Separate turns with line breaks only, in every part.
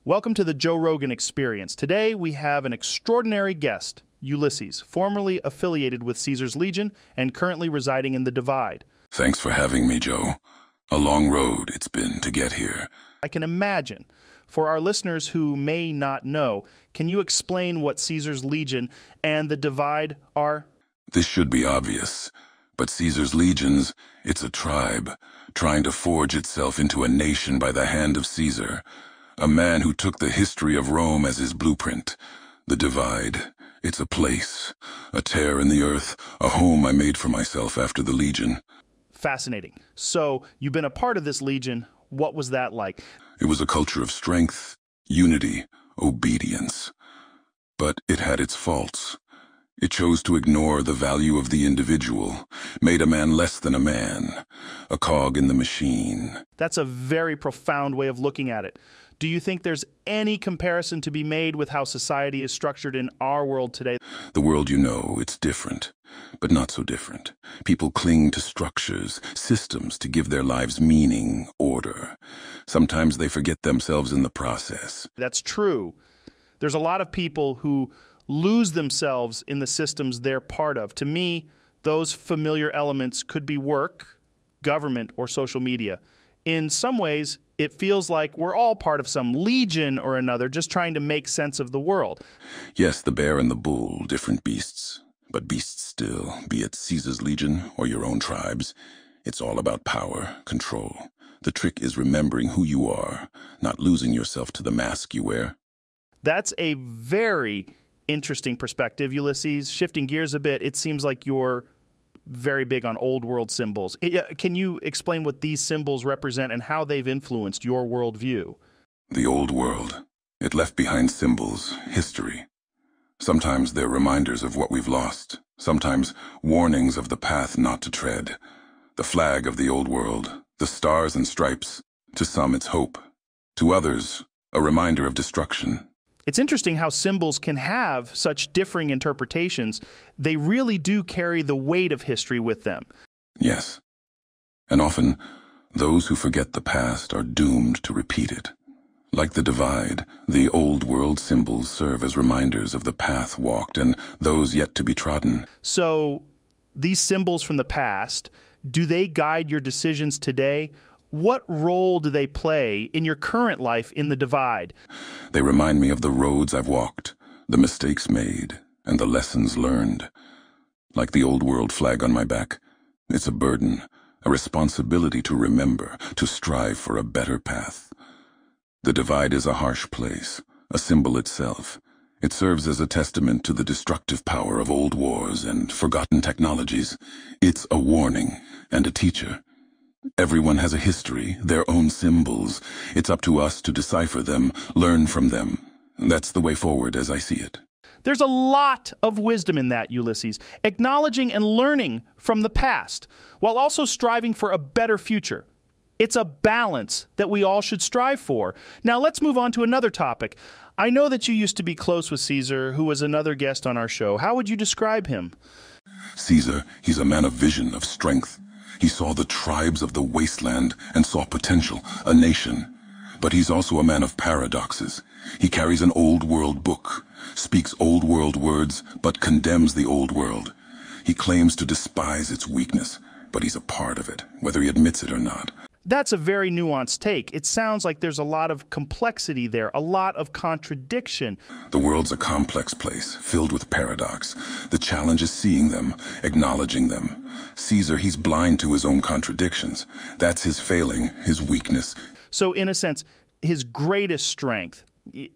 Welcome to the Joe Rogan Experience. Today we have an extraordinary guest, Ulysees, formerly affiliated with Caesar's Legion and currently residing in the Divide.
Thanks for having me, Joe. A long road it's been to get here.
I can imagine. For our listeners who may not know, can you explain what Caesar's Legion and the Divide are?
This should be obvious, but Caesar's legions, it's a tribe, trying to forge itself into a nation by the hand of Caesar. A man who took the history of Rome as his blueprint. The Divide, it's a place, a tear in the earth, a home I made for myself after the Legion.
Fascinating. So, you've been a part of this Legion. What was that like?
It was a culture of strength, unity, obedience. But it had its faults. It chose to ignore the value of the individual, made a man less than a man, a cog in the machine.
That's a very profound way of looking at it. Do you think there's any comparison to be made with how society is structured in our world today?
The world you know, it's different, but not so different. People cling to structures, systems to give their lives meaning, order. Sometimes they forget themselves in the process.
That's true. There's a lot of people who lose themselves in the systems they're part of. To me, those familiar elements could be work, government, or social media. In some ways, it feels like we're all part of some legion or another, just trying to make sense of the world.
Yes, the bear and the bull, different beasts, but beasts still, be it Caesar's Legion or your own tribes. It's all about power, control. The trick is remembering who you are, not losing yourself to the mask you wear.
That's a very interesting perspective, Ulysees. Shifting gears a bit, it seems like you're very big on old world symbols. Can you explain what these symbols represent and how they've influenced your worldview?
The old world. It left behind symbols, history. Sometimes they're reminders of what we've lost. Sometimes warnings of the path not to tread. The flag of the old world, the stars and stripes. To some it's hope. To others, a reminder of destruction.
It's interesting how symbols can have such differing interpretations. They really do carry the weight of history with them.
Yes. And often, those who forget the past are doomed to repeat it. Like the Divide, the old world symbols serve as reminders of the path walked and those yet to be trodden.
So, these symbols from the past, do they guide your decisions today? What role do they play in your current life in the Divide?
They remind me of the roads I've walked, the mistakes made, and the lessons learned. Like the old world flag on my back, it's a burden, a responsibility to remember, to strive for a better path. The Divide is a harsh place, a symbol itself. It serves as a testament to the destructive power of old wars and forgotten technologies. It's a warning and a teacher. Everyone has a history, their own symbols. It's up to us to decipher them, learn from them. That's the way forward as I see it.
There's a lot of wisdom in that, Ulysees, acknowledging and learning from the past, while also striving for a better future. It's a balance that we all should strive for. Now let's move on to another topic. I know that you used to be close with Caesar, who was another guest on our show. How would you describe him?
Caesar, he's a man of vision, of strength. He saw the tribes of the wasteland and saw potential, a nation. But he's also a man of paradoxes. He carries an old world book, speaks old world words, but condemns the old world. He claims to despise its weakness, but he's a part of it, whether he admits it or not.
That's a very nuanced take. It sounds like there's a lot of complexity there, a lot of contradiction.
The world's a complex place, filled with paradox. The challenge is seeing them, acknowledging them. Caesar, he's blind to his own contradictions. That's his failing, his weakness.
So in a sense, his greatest strength,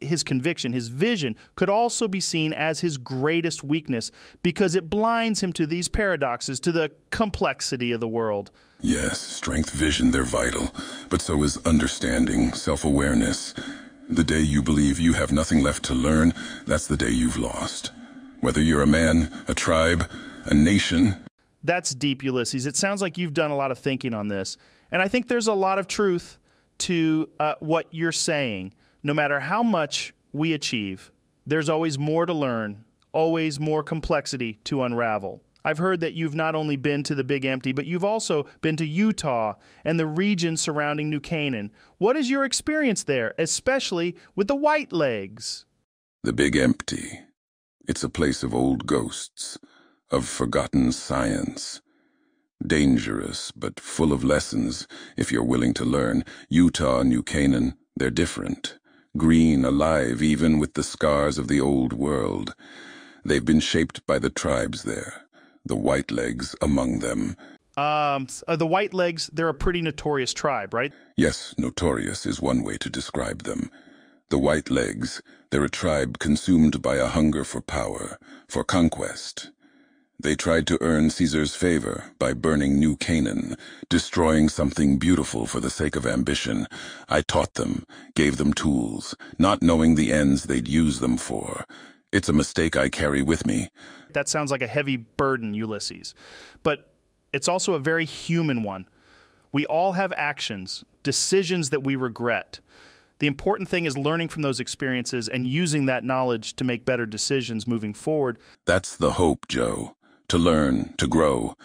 his conviction, his vision, could also be seen as his greatest weakness because it blinds him to these paradoxes, to the complexity of the world.
Yes, strength, vision, they're vital. But so is understanding, self-awareness. The day you believe you have nothing left to learn, that's the day you've lost. Whether you're a man, a tribe, a nation.
That's deep, Ulysees. It sounds like you've done a lot of thinking on this. And I think there's a lot of truth to what you're saying. No matter how much we achieve, there's always more to learn, always more complexity to unravel. I've heard that you've not only been to the Big Empty, but you've also been to Utah and the region surrounding New Canaan. What is your experience there, especially with the White Legs?
The Big Empty. It's a place of old ghosts, of forgotten science. Dangerous, but full of lessons, if you're willing to learn. Utah and New Canaan, they're different. Green, alive, even with the scars of the old world. They've been shaped by the tribes there. The White Legs among them.
The White Legs, they're a pretty notorious tribe, right?
Yes, notorious is one way to describe them. The White Legs, they're a tribe consumed by a hunger for power, for conquest. They tried to earn Caesar's favor by burning New Canaan, destroying something beautiful for the sake of ambition. I taught them, gave them tools, not knowing the ends they'd use them for. It's a mistake I carry with me.
That sounds like a heavy burden, Ulysses. But it's also a very human one. We all have actions, decisions that we regret. The important thing is learning from those experiences and using that knowledge to make better decisions moving forward.
That's the hope, Joe. To learn, to grow.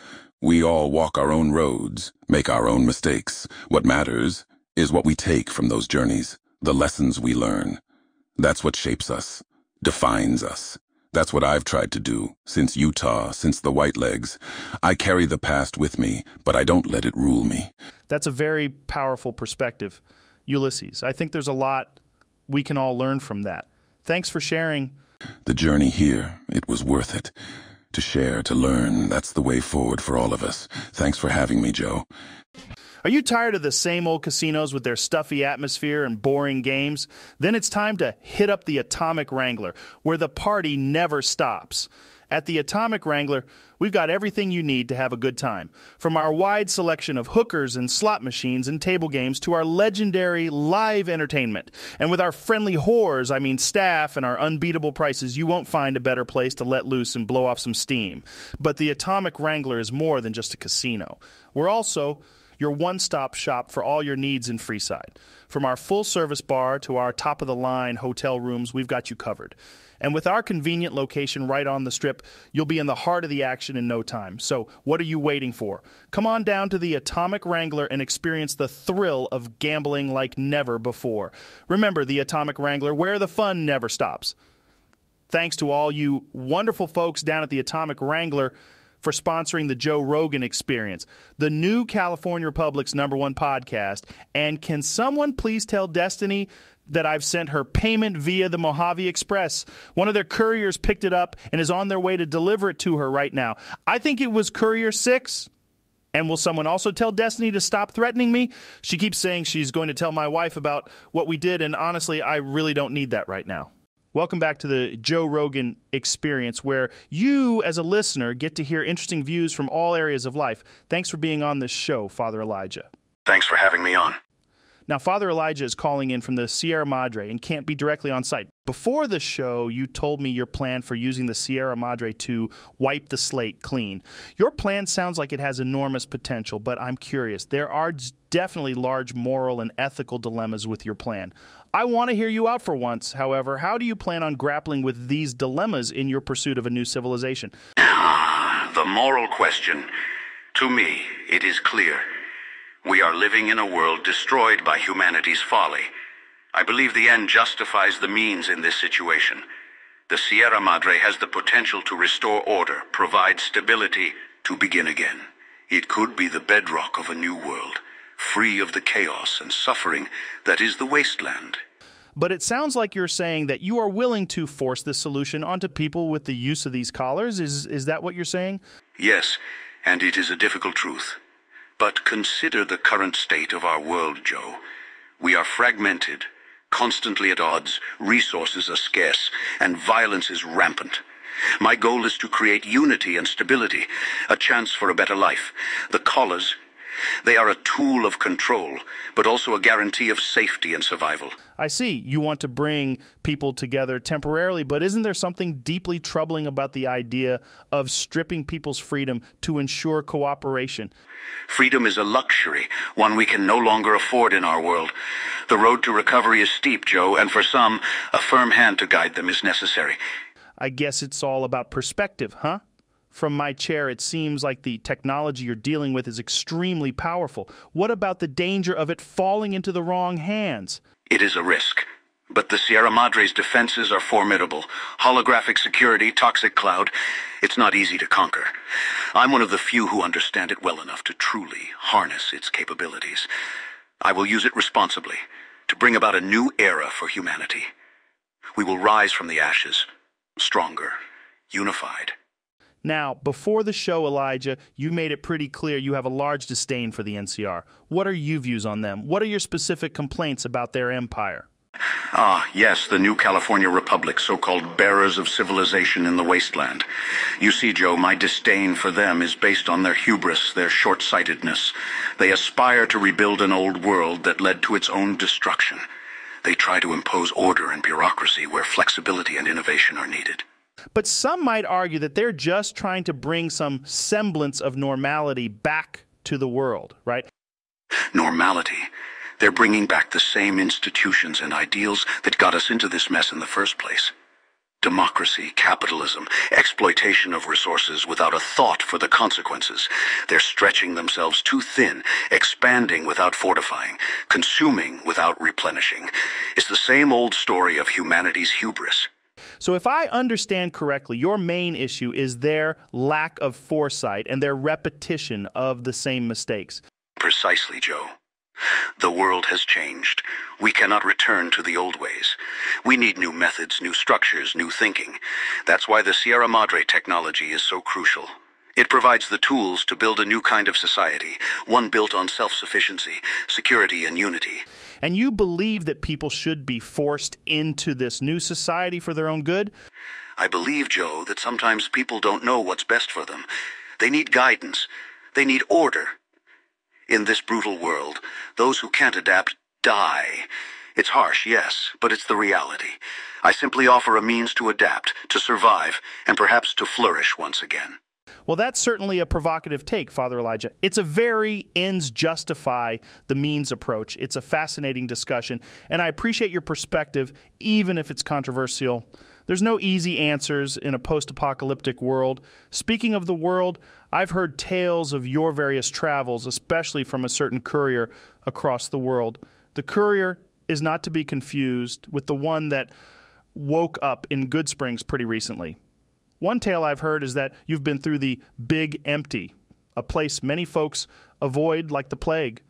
We all walk our own roads, make our own mistakes. What matters is what we take from those journeys, the lessons we learn. That's what shapes us, defines us. That's what I've tried to do, since Utah, since the White Legs. I carry the past with me, but I don't let it rule me.
That's a very powerful perspective, Ulysses. I think there's a lot we can all learn from that. Thanks for sharing.
The journey here, it was worth it. To share, to learn, that's the way forward for all of us. Thanks for having me, Joe.
Are you tired of the same old casinos with their stuffy atmosphere and boring games? Then it's time to hit up the Atomic Wrangler, where the party never stops. At the Atomic Wrangler, we've got everything you need to have a good time. From our wide selection of hookers and slot machines and table games to our legendary live entertainment. And with our friendly whores, I mean staff, and our unbeatable prices, you won't find a better place to let loose and blow off some steam. But the Atomic Wrangler is more than just a casino. We're also your one-stop shop for all your needs in Freeside. From our full-service bar to our top-of-the-line hotel rooms, we've got you covered. And with our convenient location right on the Strip, you'll be in the heart of the action in no time. So what are you waiting for? Come on down to the Atomic Wrangler and experience the thrill of gambling like never before. Remember the Atomic Wrangler, where the fun never stops. Thanks to all you wonderful folks down at the Atomic Wrangler for sponsoring the Joe Rogan Experience, the new California Republic's #1 podcast. And can someone please tell Destiny that I've sent her payment via the Mojave Express? One of their couriers picked it up and is on their way to deliver it to her right now. I think it was Courier 6. And will someone also tell Destiny to stop threatening me? She keeps saying she's going to tell my wife about what we did, and honestly, I really don't need that right now. Welcome back to the Joe Rogan Experience, where you, as a listener, get to hear interesting views from all areas of life. Thanks for being on this show, Father Elijah.
Thanks for having me on.
Now, Father Elijah is calling in from the Sierra Madre and can't be directly on site. Before the show, you told me your plan for using the Sierra Madre to wipe the slate clean. Your plan sounds like it has enormous potential, but I'm curious. There are definitely large moral and ethical dilemmas with your plan. I want to hear you out for once. However, how do you plan on grappling with these dilemmas in your pursuit of a new civilization?
The moral question. To me, it is clear. We are living in a world destroyed by humanity's folly. I believe the end justifies the means in this situation. The Sierra Madre has the potential to restore order, provide stability, to begin again. It could be the bedrock of a new world, free of the chaos and suffering that is the wasteland.
But it sounds like you're saying that you are willing to force this solution onto people with the use of these collars. Is that what you're saying?
Yes, and it is a difficult truth. But consider the current state of our world, Joe. We are fragmented, constantly at odds, resources are scarce, and violence is rampant. My goal is to create unity and stability, a chance for a better life. The collars, they are a tool of control, but also a guarantee of safety and survival.
I see. You want to bring people together temporarily, but isn't there something deeply troubling about the idea of stripping people's freedom to ensure cooperation?
Freedom is a luxury, one we can no longer afford in our world. The road to recovery is steep, Joe, and for some, a firm hand to guide them is necessary.
I guess it's all about perspective, huh? From my chair, it seems like the technology you're dealing with is extremely powerful. What about the danger of it falling into the wrong hands?
It is a risk. But the Sierra Madre's defenses are formidable. Holographic security, toxic cloud. It's not easy to conquer. I'm one of the few who understand it well enough to truly harness its capabilities. I will use it responsibly to bring about a new era for humanity. We will rise from the ashes, stronger, unified.
Now, before the show, Elijah, you made it pretty clear you have a large disdain for the NCR. What are your views on them? What are your specific complaints about their empire?
Yes, the new California Republic, so-called bearers of civilization in the wasteland. You see, Joe, my disdain for them is based on their hubris, their short-sightedness. They aspire to rebuild an old world that led to its own destruction. They try to impose order and bureaucracy where flexibility and innovation are needed.
But some might argue that they're just trying to bring some semblance of normality back to the world, right?
Normality. They're bringing back the same institutions and ideals that got us into this mess in the first place. Democracy, capitalism, exploitation of resources without a thought for the consequences. They're stretching themselves too thin, expanding without fortifying, consuming without replenishing. It's the same old story of humanity's hubris.
So if I understand correctly, your main issue is their lack of foresight and their repetition of the same mistakes.
Precisely, Joe. The world has changed. We cannot return to the old ways. We need new methods, new structures, new thinking. That's why the Sierra Madre technology is so crucial. It provides the tools to build a new kind of society, one built on self-sufficiency, security, and unity.
And you believe that people should be forced into this new society for their own good?
I believe, Joe, that sometimes people don't know what's best for them. They need guidance. They need order. In this brutal world, those who can't adapt die. It's harsh, yes, but it's the reality. I simply offer a means to adapt, to survive, and perhaps to flourish once again.
Well, that's certainly a provocative take, Father Elijah. It's a very ends justify the means approach. It's a fascinating discussion, and I appreciate your perspective, even if it's controversial. There's no easy answers in a post-apocalyptic world. Speaking of the world, I've heard tales of your various travels, especially from a certain courier across the world. The courier is not to be confused with the one that woke up in Good Springs pretty recently. One tale I've heard is that you've been through the Big Empty, a place many folks avoid like the plague.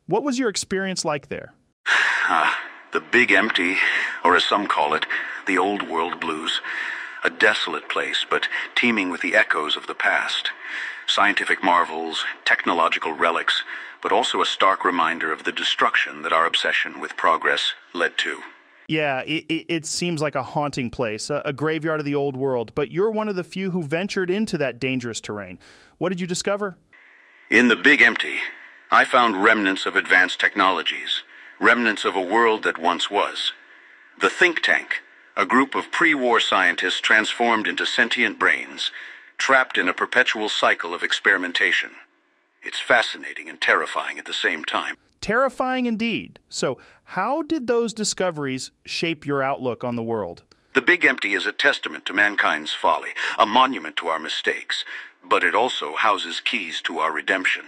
What was your experience like there?
The Big Empty, or as some call it, the Old World Blues. A desolate place, but teeming with the echoes of the past. Scientific marvels, technological relics, but also a stark reminder of the destruction that our obsession with progress led to.
Yeah, it seems like a haunting place, a graveyard of the old world, but you're one of the few who ventured into that dangerous terrain. What did you discover?
In the Big Empty, I found remnants of advanced technologies, remnants of a world that once was. The Think Tank, a group of pre-war scientists transformed into sentient brains, trapped in a perpetual cycle of experimentation. It's fascinating and terrifying at the same time.
Terrifying indeed. So how did those discoveries shape your outlook on the world?
The Big Empty is a testament to mankind's folly, a monument to our mistakes, but it also houses keys to our redemption.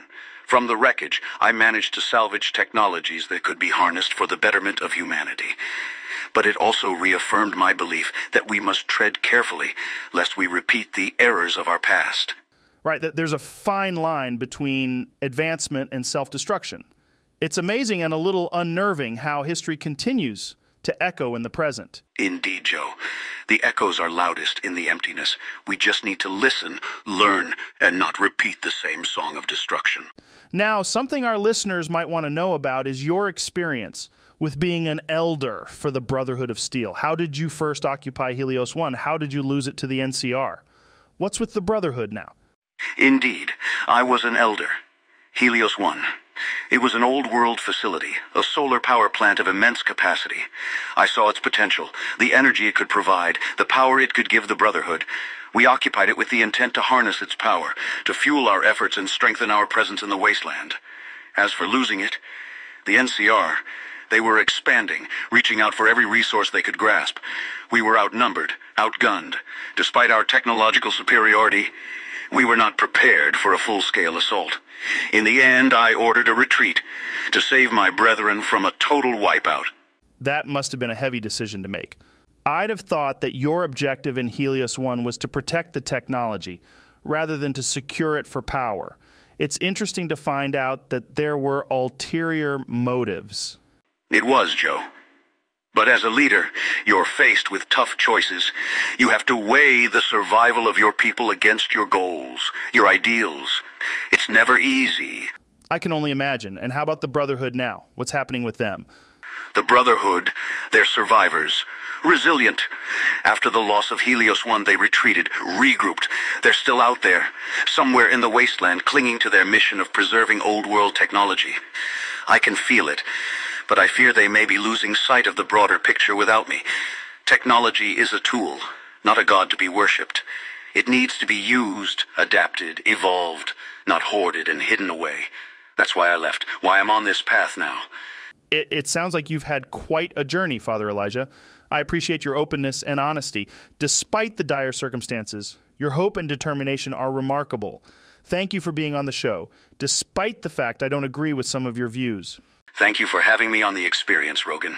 From the wreckage, I managed to salvage technologies that could be harnessed for the betterment of humanity. But it also reaffirmed my belief that we must tread carefully, lest we repeat the errors of our past.
Right, that there's a fine line between advancement and self-destruction. It's amazing and a little unnerving how history continues to echo in the present.
Indeed, Joe. The echoes are loudest in the emptiness. We just need to listen, learn, and not repeat the same song of destruction.
Now, something our listeners might want to know about is your experience with being an elder for the Brotherhood of Steel. How did you first occupy Helios 1? How did you lose it to the NCR? What's with the Brotherhood now?
Indeed, I was an elder. Helios 1. It was an old-world facility, a solar power plant of immense capacity. I saw its potential, the energy it could provide, the power it could give the Brotherhood. We occupied it with the intent to harness its power, to fuel our efforts and strengthen our presence in the wasteland. As for losing it, the NCR, they were expanding, reaching out for every resource they could grasp. We were outnumbered, outgunned. Despite our technological superiority, We were not prepared for a full-scale assault. In the end, I ordered a retreat to save my brethren from a total wipeout.
That must have been a heavy decision to make. I'd have thought that your objective in Helios 1 was to protect the technology, rather than to secure it for power. It's interesting to find out that there were ulterior motives.
It was, Joe. But as a leader, you're faced with tough choices. You have to weigh the survival of your people against your goals, your ideals. It's never easy.
I can only imagine. And how about the Brotherhood now? What's happening with them?
The Brotherhood, they're survivors. Resilient. After the loss of Helios 1, they retreated, regrouped. They're still out there, somewhere in the wasteland, clinging to their mission of preserving old-world technology. I can feel it, but I fear they may be losing sight of the broader picture without me. Technology is a tool, not a god to be worshipped. It needs to be used, adapted, evolved, not hoarded and hidden away. That's why I left, why I'm on this path now.
It sounds like you've had quite a journey, Father Elijah. I appreciate your openness and honesty. Despite the dire circumstances, your hope and determination are remarkable. Thank you for being on the show, despite the fact I don't agree with some of your views.
Thank you for having me on the experience, Rogan.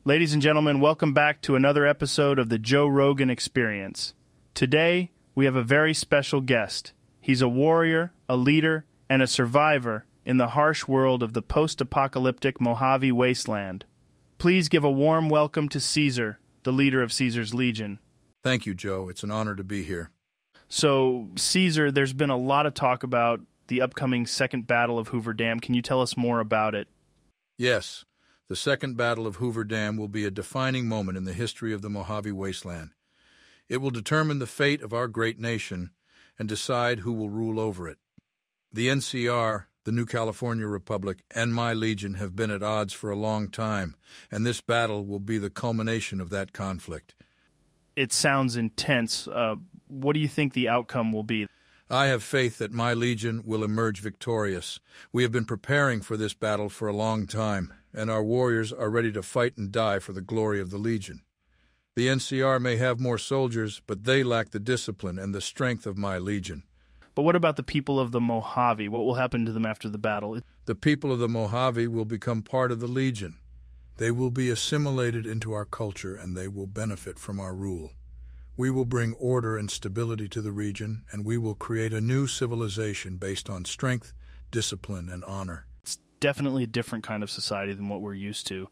Ladies and gentlemen, welcome back to another episode of the Joe Rogan Experience. Today, we have a very special guest. He's a warrior, a leader, and a survivor in the harsh world of the post-apocalyptic Mojave wasteland. Please give a warm welcome to Caesar, the leader of Caesar's Legion.
Thank you, Joe. It's an honor to be here.
So, Caesar, there's been a lot of talk about the upcoming Second Battle of Hoover Dam. Can you tell us more about it?
Yes, the Second Battle of Hoover Dam will be a defining moment in the history of the Mojave Wasteland. It will determine the fate of our great nation and decide who will rule over it. The NCR, the New California Republic, and my Legion have been at odds for a long time, and this battle will be the culmination of that conflict.
It sounds intense. What do you think the outcome will be?
I have faith that my Legion will emerge victorious. We have been preparing for this battle for a long time, and our warriors are ready to fight and die for the glory of the Legion. The NCR may have more soldiers, but they lack the discipline and the strength of my Legion.
But what about the people of the Mojave? What will happen to them after the battle?
The people of the Mojave will become part of the Legion. They will be assimilated into our culture, and they will benefit from our rule. We will bring order and stability to the region, and we will create a new civilization based on strength, discipline, and honor.
It's definitely a different kind of society than what we're used to,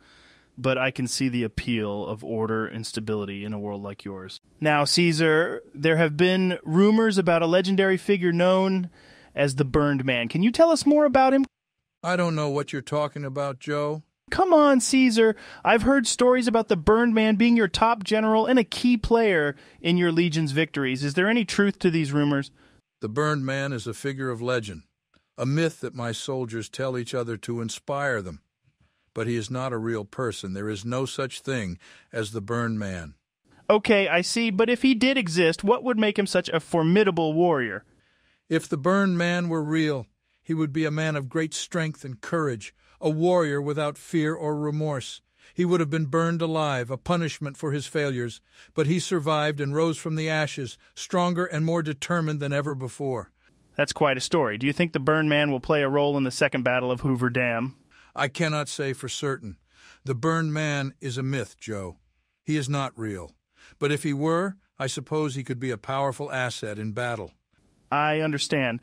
but I can see the appeal of order and stability in a world like yours. Now, Caesar, there have been rumors about a legendary figure known as the Burned Man. Can you tell us more about him?
I don't know what you're talking about, Joe.
Come on, Caesar. I've heard stories about the Burned Man being your top general and a key player in your Legion's victories. Is there any truth to these rumors?
The Burned Man is a figure of legend, a myth that my soldiers tell each other to inspire them. But he is not a real person. There is no such thing as the Burned Man.
Okay, I see, but if he did exist, what would make him such a formidable warrior?
If the Burned Man were real, he would be a man of great strength and courage, a warrior without fear or remorse. He would have been burned alive, a punishment for his failures, but he survived and rose from the ashes, stronger and more determined than ever before.
That's quite a story. Do you think the Burned Man will play a role in the Second Battle of Hoover Dam?
I cannot say for certain. The Burned Man is a myth, Joe. He is not real. But if he were, I suppose he could be a powerful asset in battle.
I understand.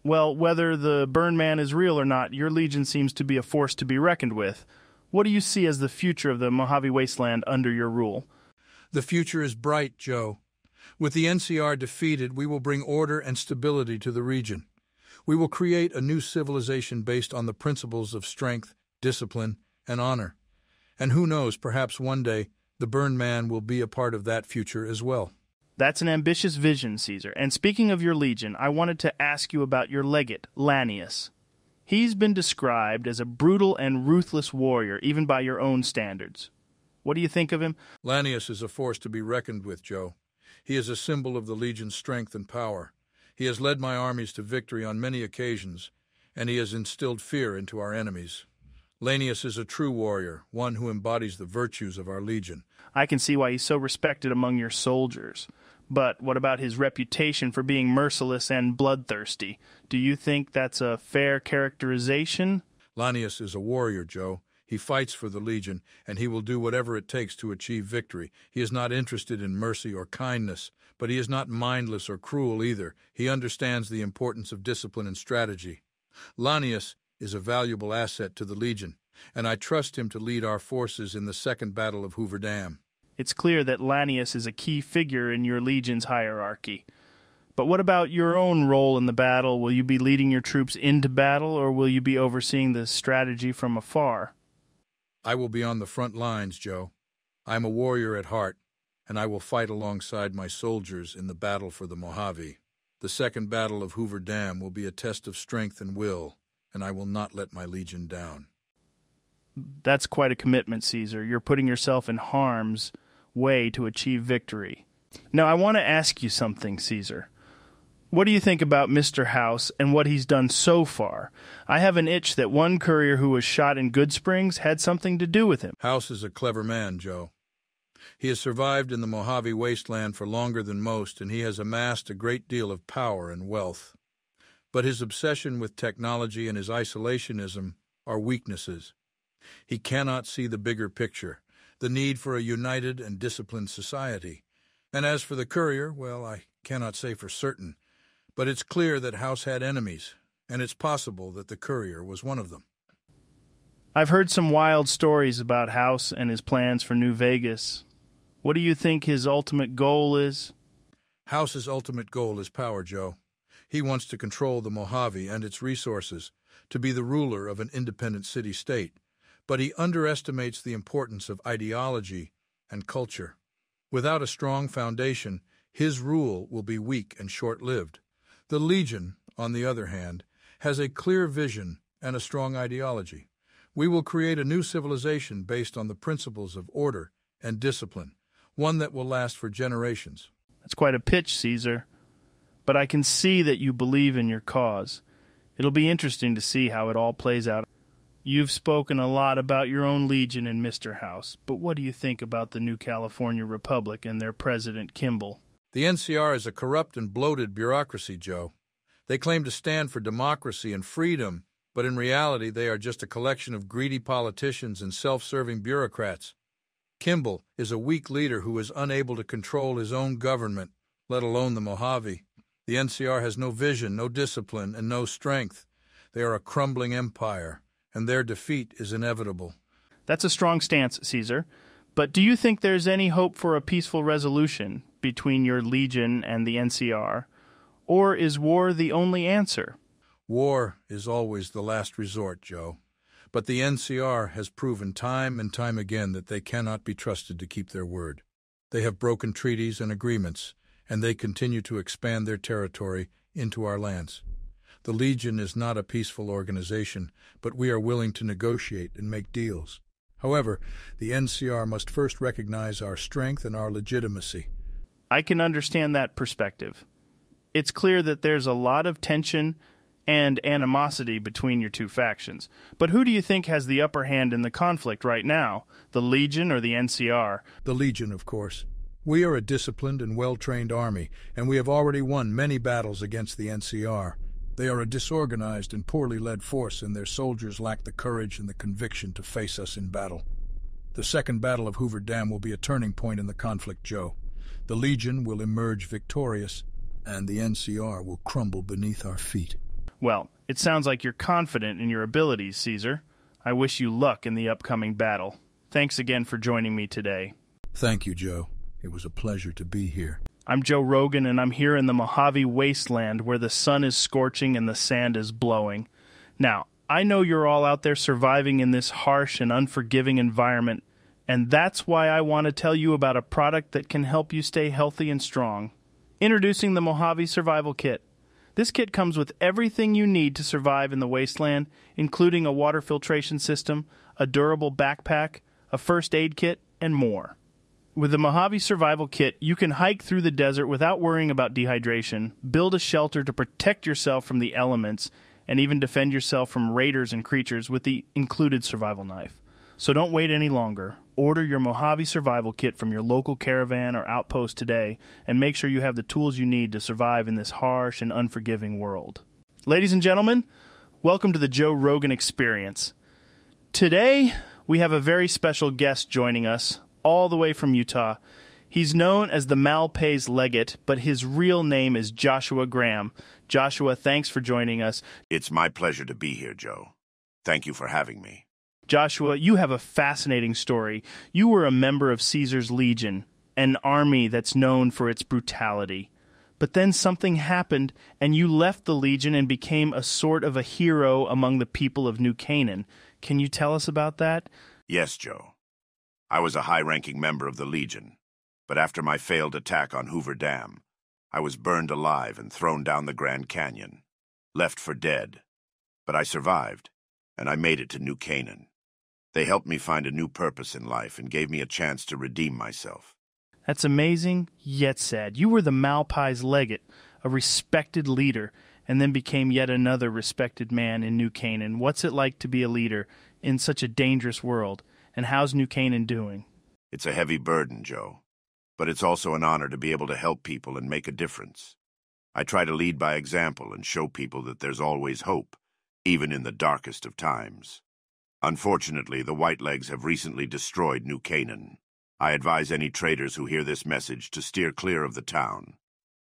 Well, whether the Burned Man is real or not, your Legion seems to be a force to be reckoned with. What do you see as the future of the Mojave Wasteland under your rule?
The future is bright, Joe. With the NCR defeated, we will bring order and stability to the region. We will create a new civilization based on the principles of strength, discipline, and honor. And who knows, perhaps one day, the Burned Man will be a part of that future as well.
That's an ambitious vision, Caesar. And speaking of your Legion, I wanted to ask you about your legate, Lanius. He's been described as a brutal and ruthless warrior, even by your own standards. What do you think of him?
Lanius is a force to be reckoned with, Joe. He is a symbol of the Legion's strength and power. He has led my armies to victory on many occasions, and he has instilled fear into our enemies. Lanius is a true warrior, one who embodies the virtues of our Legion.
I can see why he's so respected among your soldiers. But what about his reputation for being merciless and bloodthirsty? Do you think that's a fair characterization?
Lanius is a warrior, Joe. He fights for the Legion, and he will do whatever it takes to achieve victory. He is not interested in mercy or kindness, but he is not mindless or cruel either. He understands the importance of discipline and strategy. Lanius is a valuable asset to the Legion, and I trust him to lead our forces in the Second Battle of Hoover Dam.
It's clear that Lanius is a key figure in your Legion's hierarchy. But what about your own role in the battle? Will you be leading your troops into battle, or will you be overseeing the strategy from afar?
I will be on the front lines, Joe. I am a warrior at heart, and I will fight alongside my soldiers in the battle for the Mojave. The Second Battle of Hoover Dam will be a test of strength and will, and I will not let my Legion down.
That's quite a commitment, Caesar. You're putting yourself in harm's way to achieve victory. Now, I want to ask you something, Caesar. What do you think about Mr. House and what he's done so far? I have an itch that one courier who was shot in Good Springs had something to do with him.
House is a clever man, Joe. He has survived in the Mojave wasteland for longer than most, and he has amassed a great deal of power and wealth. But his obsession with technology and his isolationism are weaknesses. He cannot see the bigger picture, the need for a united and disciplined society. And as for the courier, well, I cannot say for certain. But it's clear that House had enemies, and it's possible that the courier was one of them.
I've heard some wild stories about House and his plans for New Vegas. What do you think his ultimate goal is?
House's ultimate goal is power, Joe. He wants to control the Mojave and its resources, to be the ruler of an independent city-state. But he underestimates the importance of ideology and culture. Without a strong foundation, his rule will be weak and short-lived. The Legion, on the other hand, has a clear vision and a strong ideology. We will create a new civilization based on the principles of order and discipline, one that will last for generations.
That's quite a pitch, Caesar. But I can see that you believe in your cause. It'll be interesting to see how it all plays out. You've spoken a lot about your own Legion and Mr. House, but what do you think about the new California Republic and their President Kimball?
The NCR is a corrupt and bloated bureaucracy, Joe. They claim to stand for democracy and freedom, but in reality they are just a collection of greedy politicians and self-serving bureaucrats. Kimball is a weak leader who is unable to control his own government, let alone the Mojave. The NCR has no vision, no discipline, and no strength. They are a crumbling empire, and their defeat is inevitable.
That's a strong stance, Caesar. But do you think there's any hope for a peaceful resolution between your Legion and the NCR? Or is war the only answer?
War is always the last resort, Joe. But the NCR has proven time and time again that they cannot be trusted to keep their word. They have broken treaties and agreements, and they continue to expand their territory into our lands. The Legion is not a peaceful organization, but we are willing to negotiate and make deals. However, the NCR must first recognize our strength and our legitimacy.
I can understand that perspective. It's clear that there's a lot of tension and animosity between your two factions. But who do you think has the upper hand in the conflict right now, the Legion or the NCR?
The Legion, of course. We are a disciplined and well-trained army, and we have already won many battles against the NCR. They are a disorganized and poorly led force, and their soldiers lack the courage and the conviction to face us in battle. The Second Battle of Hoover Dam will be a turning point in the conflict, Joe. The Legion will emerge victorious, and the NCR will crumble beneath our feet.
Well, it sounds like you're confident in your abilities, Caesar. I wish you luck in the upcoming battle. Thanks again for joining me today.
Thank you, Joe. It was a pleasure to be here.
I'm Joe Rogan, and I'm here in the Mojave Wasteland where the sun is scorching and the sand is blowing. Now, I know you're all out there surviving in this harsh and unforgiving environment, and that's why I want to tell you about a product that can help you stay healthy and strong. Introducing the Mojave Survival Kit. This kit comes with everything you need to survive in the wasteland, including a water filtration system, a durable backpack, a first aid kit, and more. With the Mojave Survival Kit, you can hike through the desert without worrying about dehydration, build a shelter to protect yourself from the elements, and even defend yourself from raiders and creatures with the included survival knife. So don't wait any longer. Order your Mojave Survival Kit from your local caravan or outpost today, and make sure you have the tools you need to survive in this harsh and unforgiving world. Ladies and gentlemen, welcome to the Joe Rogan Experience. Today, we have a very special guest joining us, all the way from Utah. He's known as the Malpais Legate, but his real name is Joshua Graham. Joshua, thanks for joining us.
It's my pleasure to be here, Joe. Thank you for having me.
Joshua, you have a fascinating story. You were a member of Caesar's Legion, an army that's known for its brutality. But then something happened, and you left the Legion and became a sort of a hero among the people of New Canaan. Can you tell us about that?
Yes, Joe. I was a high-ranking member of the Legion, but after my failed attack on Hoover Dam, I was burned alive and thrown down the Grand Canyon, left for dead. But I survived, and I made it to New Canaan. They helped me find a new purpose in life and gave me a chance to redeem myself.
That's amazing, yet sad. You were the Malpais Legate, a respected leader, and then became yet another respected man in New Canaan. What's it like to be a leader in such a dangerous world, and how's New Canaan doing?
It's a heavy burden, Joe, but it's also an honor to be able to help people and make a difference. I try to lead by example and show people that there's always hope, even in the darkest of times. Unfortunately, the Whitelegs have recently destroyed New Canaan. I advise any traders who hear this message to steer clear of the town.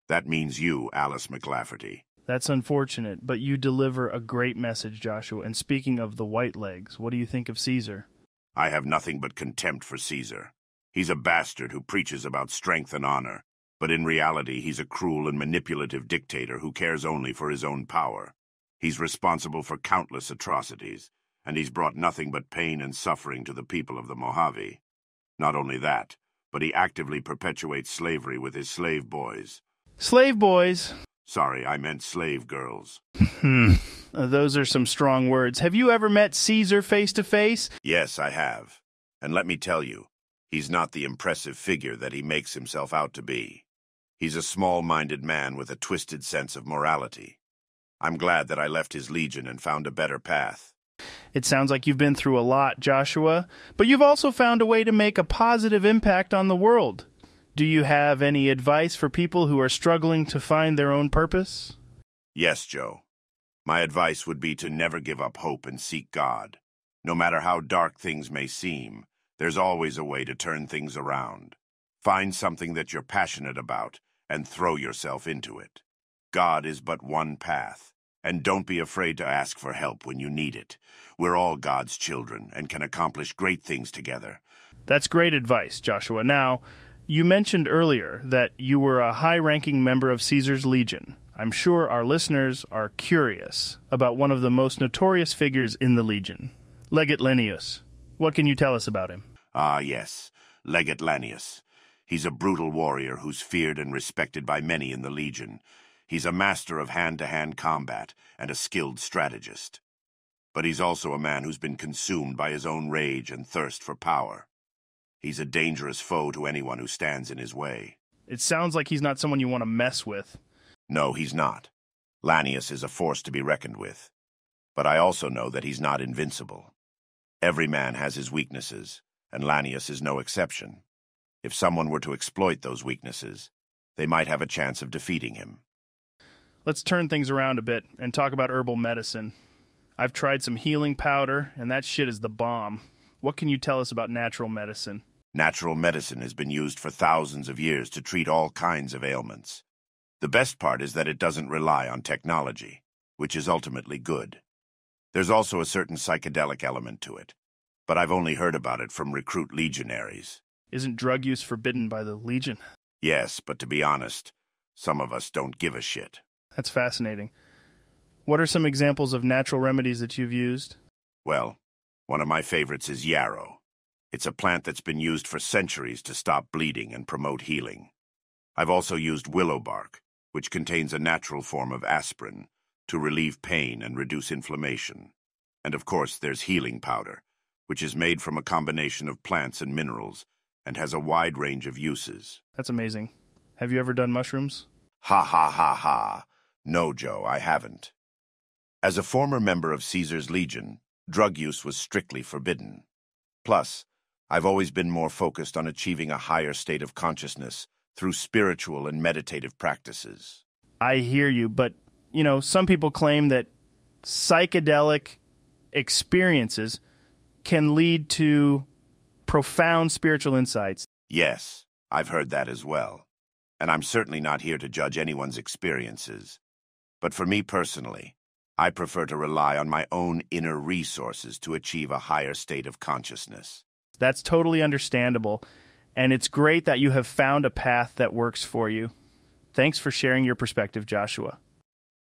That means you, Alice McLafferty.
That's unfortunate, but you deliver a great message, Joshua. And speaking of the Whitelegs, what do you think of Caesar?
I have nothing but contempt for Caesar. He's a bastard who preaches about strength and honor, but in reality he's a cruel and manipulative dictator who cares only for his own power. He's responsible for countless atrocities, and he's brought nothing but pain and suffering to the people of the Mojave. Not only that, but he actively perpetuates slavery with his slave boys.
Slave boys?
Sorry, I meant slave girls.
Those are some strong words. Have you ever met Caesar face to face?
Yes, I have. And let me tell you, he's not the impressive figure that he makes himself out to be. He's a small-minded man with a twisted sense of morality. I'm glad that I left his legion and found a better path.
It sounds like you've been through a lot, Joshua, but you've also found a way to make a positive impact on the world. Do you have any advice for people who are struggling to find their own purpose?
Yes, Joe. My advice would be to never give up hope and seek God. No matter how dark things may seem, there's always a way to turn things around. Find something that you're passionate about and throw yourself into it. God is but one path, and don't be afraid to ask for help when you need it. We're all God's children and can accomplish great things together.
That's great advice, Joshua. Now, you mentioned earlier that you were a high-ranking member of Caesar's Legion. I'm sure our listeners are curious about one of the most notorious figures in the Legion, Legate Lennius. What can you tell us about him?
Ah, yes, Legate Lennius. He's a brutal warrior who's feared and respected by many in the Legion. He's a master of hand-to-hand combat and a skilled strategist. But he's also a man who's been consumed by his own rage and thirst for power. He's a dangerous foe to anyone who stands in his way.
It sounds like he's not someone you want to mess with.
No, he's not. Lennius is a force to be reckoned with. But I also know that he's not invincible. Every man has his weaknesses, and Lennius is no exception. If someone were to exploit those weaknesses, they might have a chance of defeating him.
Let's turn things around a bit and talk about herbal medicine. I've tried some healing powder, and that shit is the bomb. What can you tell us about natural medicine?
Natural medicine has been used for thousands of years to treat all kinds of ailments. The best part is that it doesn't rely on technology, which is ultimately good. There's also a certain psychedelic element to it, but I've only heard about it from recruit legionaries.
Isn't drug use forbidden by the Legion?
Yes, but to be honest, some of us don't give a shit.
That's fascinating. What are some examples of natural remedies that you've used?
Well, one of my favorites is yarrow. It's a plant that's been used for centuries to stop bleeding and promote healing. I've also used willow bark, which contains a natural form of aspirin, to relieve pain and reduce inflammation. And of course, there's healing powder, which is made from a combination of plants and minerals, and has a wide range of uses.
That's amazing. Have you ever done mushrooms?
Ha ha ha ha. No, Joe, I haven't. As a former member of Caesar's Legion, drug use was strictly forbidden. Plus, I've always been more focused on achieving a higher state of consciousness through spiritual and meditative practices.
I hear you, but, some people claim that psychedelic experiences can lead to profound spiritual insights.
Yes, I've heard that as well. And I'm certainly not here to judge anyone's experiences. But for me personally, I prefer to rely on my own inner resources to achieve a higher state of consciousness.
That's totally understandable, and it's great that you have found a path that works for you. Thanks for sharing your perspective, Joshua.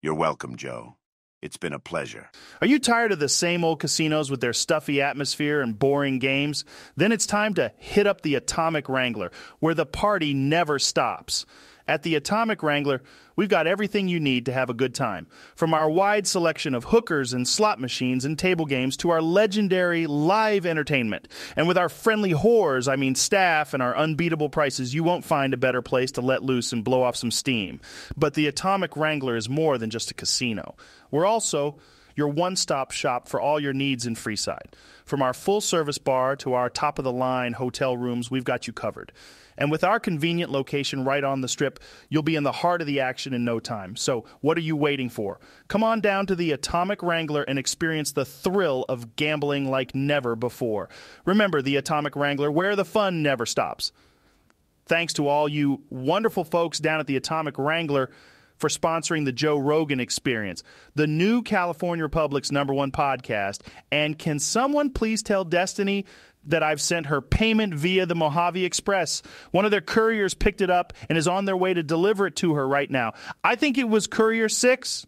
You're welcome, Joe. It's been a pleasure.
Are you tired of the same old casinos with their stuffy atmosphere and boring games? Then it's time to hit up the Atomic Wrangler, where the party never stops. At the Atomic Wrangler, we've got everything you need to have a good time. From our wide selection of hookers and slot machines and table games to our legendary live entertainment. And with our friendly whores, staff, and our unbeatable prices, you won't find a better place to let loose and blow off some steam. But the Atomic Wrangler is more than just a casino. We're also your one-stop shop for all your needs in Freeside. From our full-service bar to our top-of-the-line hotel rooms, we've got you covered. And with our convenient location right on the Strip, you'll be in the heart of the action in no time. So what are you waiting for? Come on down to the Atomic Wrangler and experience the thrill of gambling like never before. Remember the Atomic Wrangler, where the fun never stops. Thanks to all you wonderful folks down at the Atomic Wrangler for sponsoring the Joe Rogan Experience, the new California Republic's #1 podcast. And can someone please tell Destiny that I've sent her payment via the Mojave Express? One of their couriers picked it up and is on their way to deliver it to her right now. I think it was Courier 6.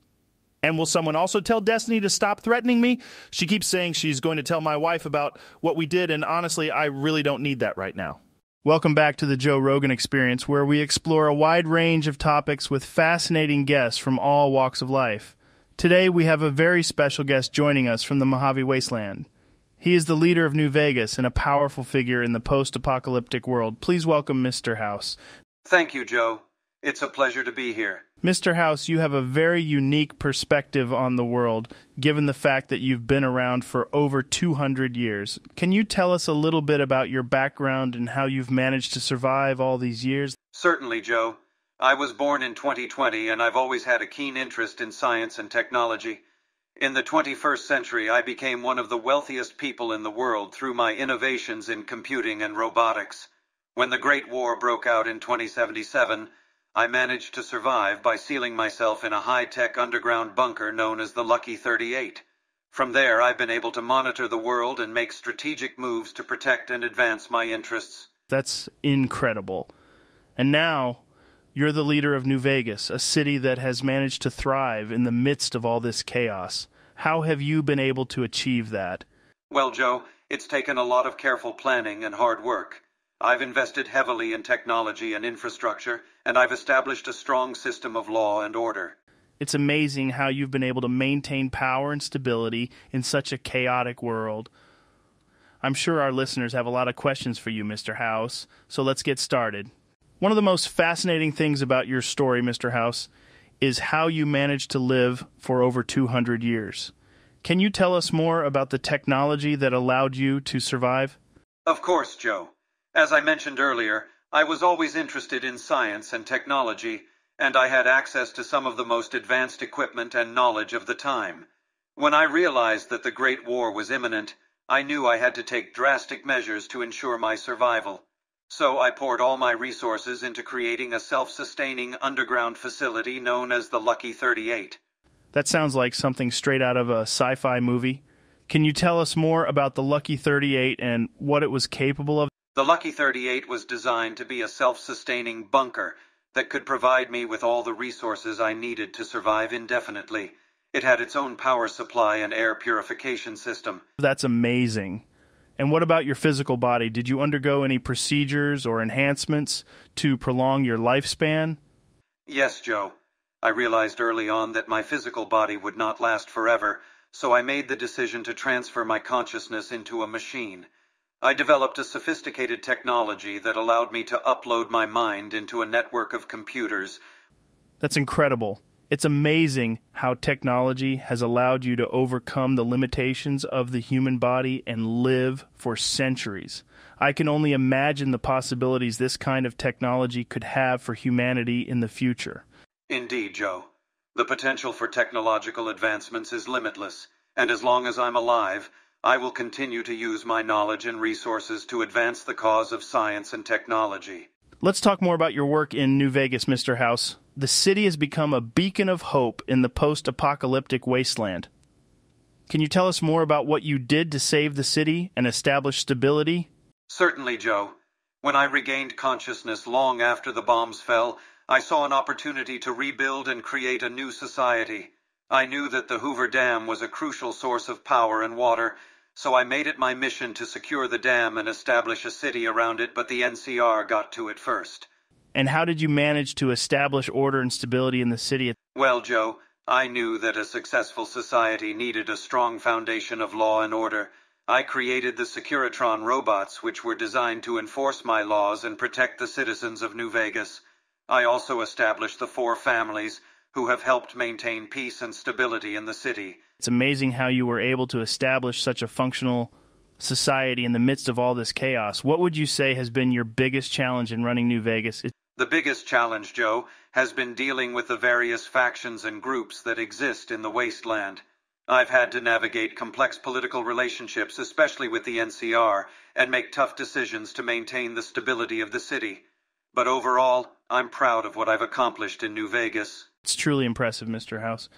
And will someone also tell Destiny to stop threatening me? She keeps saying she's going to tell my wife about what we did, and honestly, I really don't need that right now. Welcome back to the Joe Rogan Experience, where we explore a wide range of topics with fascinating guests from all walks of life. Today, we have a very special guest joining us from the Mojave Wasteland. He is the leader of New Vegas and a powerful figure in the post-apocalyptic world. Please welcome Mr. House.
Thank you, Joe. It's a pleasure to be here.
Mr. House, you have a very unique perspective on the world, given the fact that you've been around for over 200 years. Can you tell us a little bit about your background and how you've managed to survive all these years?
Certainly, Joe. I was born in 2020, and I've always had a keen interest in science and technology. In the 21st century, I became one of the wealthiest people in the world through my innovations in computing and robotics. When the Great War broke out in 2077, I managed to survive by sealing myself in a high-tech underground bunker known as the Lucky 38. From there, I've been able to monitor the world and make strategic moves to protect and advance my interests.
That's incredible. And now, you're the leader of New Vegas, a city that has managed to thrive in the midst of all this chaos. How have you been able to achieve that?
Well, Joe, it's taken a lot of careful planning and hard work. I've invested heavily in technology and infrastructure, and I've established a strong system of law and order.
It's amazing how you've been able to maintain power and stability in such a chaotic world. I'm sure our listeners have a lot of questions for you, Mr. House, so let's get started. One of the most fascinating things about your story, Mr. House, is how you managed to live for over 200 years. Can you tell us more about the technology that allowed you to survive?
Of course, Joe. As I mentioned earlier, I was always interested in science and technology, and I had access to some of the most advanced equipment and knowledge of the time. When I realized that the Great War was imminent, I knew I had to take drastic measures to ensure my survival. So I poured all my resources into creating a self-sustaining underground facility known as the Lucky 38.
That sounds like something straight out of a sci-fi movie. Can you tell us more about the Lucky 38 and what it was capable of?
The Lucky 38 was designed to be a self-sustaining bunker that could provide me with all the resources I needed to survive indefinitely. It had its own power supply and air purification system.
That's amazing. And what about your physical body? Did you undergo any procedures or enhancements to prolong your lifespan?
Yes, Joe. I realized early on that my physical body would not last forever, so I made the decision to transfer my consciousness into a machine. I developed a sophisticated technology that allowed me to upload my mind into a network of computers.
That's incredible. It's amazing how technology has allowed you to overcome the limitations of the human body and live for centuries. I can only imagine the possibilities this kind of technology could have for humanity in the future.
Indeed, Joe. The potential for technological advancements is limitless, and as long as I'm alive, I will continue to use my knowledge and resources to advance the cause of science and technology.
Let's talk more about your work in New Vegas, Mr. House. The city has become a beacon of hope in the post-apocalyptic wasteland. Can you tell us more about what you did to save the city and establish stability?
Certainly, Joe. When I regained consciousness long after the bombs fell, I saw an opportunity to rebuild and create a new society. I knew that the Hoover Dam was a crucial source of power and water, so I made it my mission to secure the dam and establish a city around it, but the NCR got to it first.
And how did you manage to establish order and stability in the city?
Well, Joe, I knew that a successful society needed a strong foundation of law and order. I created the Securitron robots, which were designed to enforce my laws and protect the citizens of New Vegas. I also established the 4 families who have helped maintain peace and stability in the city.
It's amazing how you were able to establish such a functional society in the midst of all this chaos. What would you say has been your biggest challenge in running New Vegas?
The biggest challenge, Joe, has been dealing with the various factions and groups that exist in the wasteland. I've had to navigate complex political relationships, especially with the NCR, and make tough decisions to maintain the stability of the city. But overall, I'm proud of what I've accomplished in New Vegas.
It's truly impressive, Mr. House.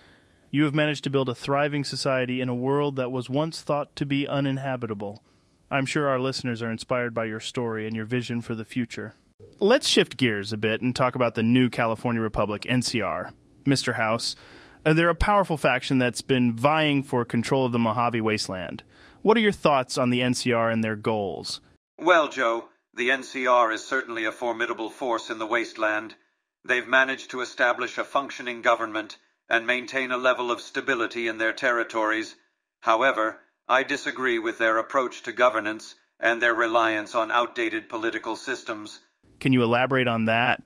You have managed to build a thriving society in a world that was once thought to be uninhabitable. I'm sure our listeners are inspired by your story and your vision for the future. Let's shift gears a bit and talk about the new California Republic, NCR. Mr. House, they're a powerful faction that's been vying for control of the Mojave Wasteland. What are your thoughts on the NCR and their goals?
Well, Joe, the NCR is certainly a formidable force in the wasteland. They've managed to establish a functioning government and maintain a level of stability in their territories. However, I disagree with their approach to governance and their reliance on outdated political systems.
Can you elaborate on that?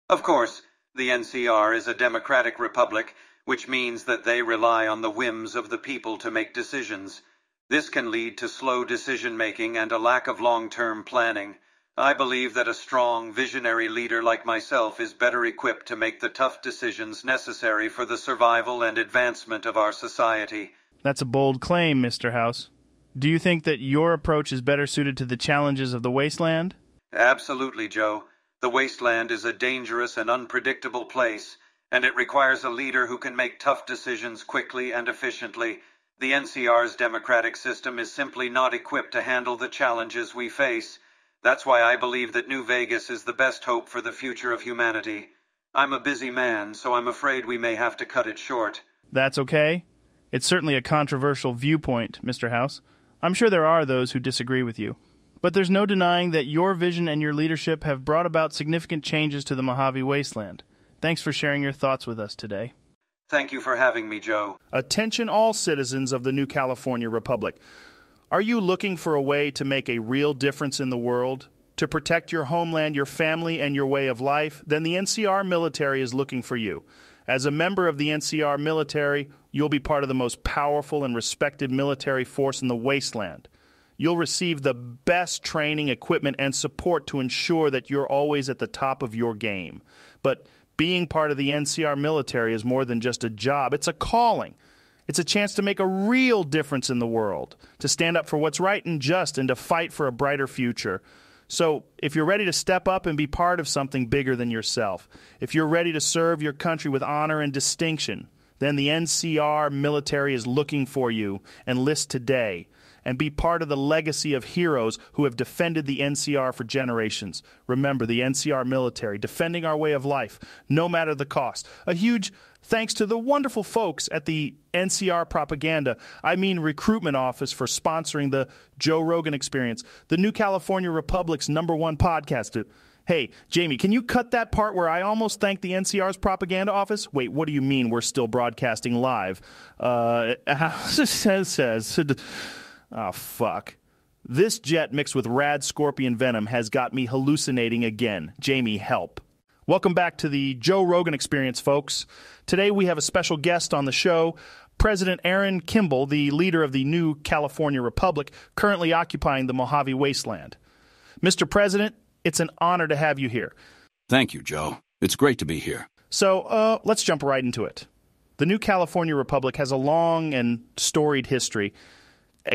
Of course, the NCR is a democratic republic, which means that they rely on the whims of the people to make decisions. This can lead to slow decision-making and a lack of long-term planning. I believe that a strong, visionary leader like myself is better equipped to make the tough decisions necessary for the survival and advancement of our society.
That's a bold claim, Mr. House. Do you think that your approach is better suited to the challenges of the wasteland?
Absolutely, Joe. The wasteland is a dangerous and unpredictable place, and it requires a leader who can make tough decisions quickly and efficiently. The NCR's democratic system is simply not equipped to handle the challenges we face. That's why I believe that New Vegas is the best hope for the future of humanity. I'm a busy man, so I'm afraid we may have to cut it short.
That's okay. It's certainly a controversial viewpoint, Mr. House. I'm sure there are those who disagree with you. But there's no denying that your vision and your leadership have brought about significant changes to the Mojave Wasteland. Thanks for sharing your thoughts with us today.
Thank you for having me, Joe.
Attention all citizens of the new California Republic. Are you looking for a way to make a real difference in the world? To protect your homeland, your family, and your way of life? Then the NCR military is looking for you. As a member of the NCR military, you'll be part of the most powerful and respected military force in the wasteland. You'll receive the best training, equipment, and support to ensure that you're always at the top of your game. But being part of the NCR military is more than just a job. It's a calling. It's a chance to make a real difference in the world, to stand up for what's right and just, and to fight for a brighter future. So if you're ready to step up and be part of something bigger than yourself, if you're ready to serve your country with honor and distinction, then the NCR military is looking for you. Enlist today and be part of the legacy of heroes who have defended the NCR for generations. Remember, the NCR military, defending our way of life, no matter the cost. A huge thanks to the wonderful folks at the NCR Propaganda, Recruitment Office, for sponsoring the Joe Rogan Experience, the new California Republic's #1 podcast. Hey, Jamie, can you cut that part where I almost thanked the NCR's Propaganda Office? Wait, what do you mean we're still broadcasting live? Oh, fuck. This jet mixed with rad scorpion venom has got me hallucinating again. Jamie, help. Welcome back to the Joe Rogan Experience, folks. Today we have a special guest on the show, President Kimball, the leader of the new California Republic, currently occupying the Mojave Wasteland. Mr. President, it's an honor to have you here.
Thank you, Joe. It's great to be here.
So let's jump right into it. The new California Republic has a long and storied history.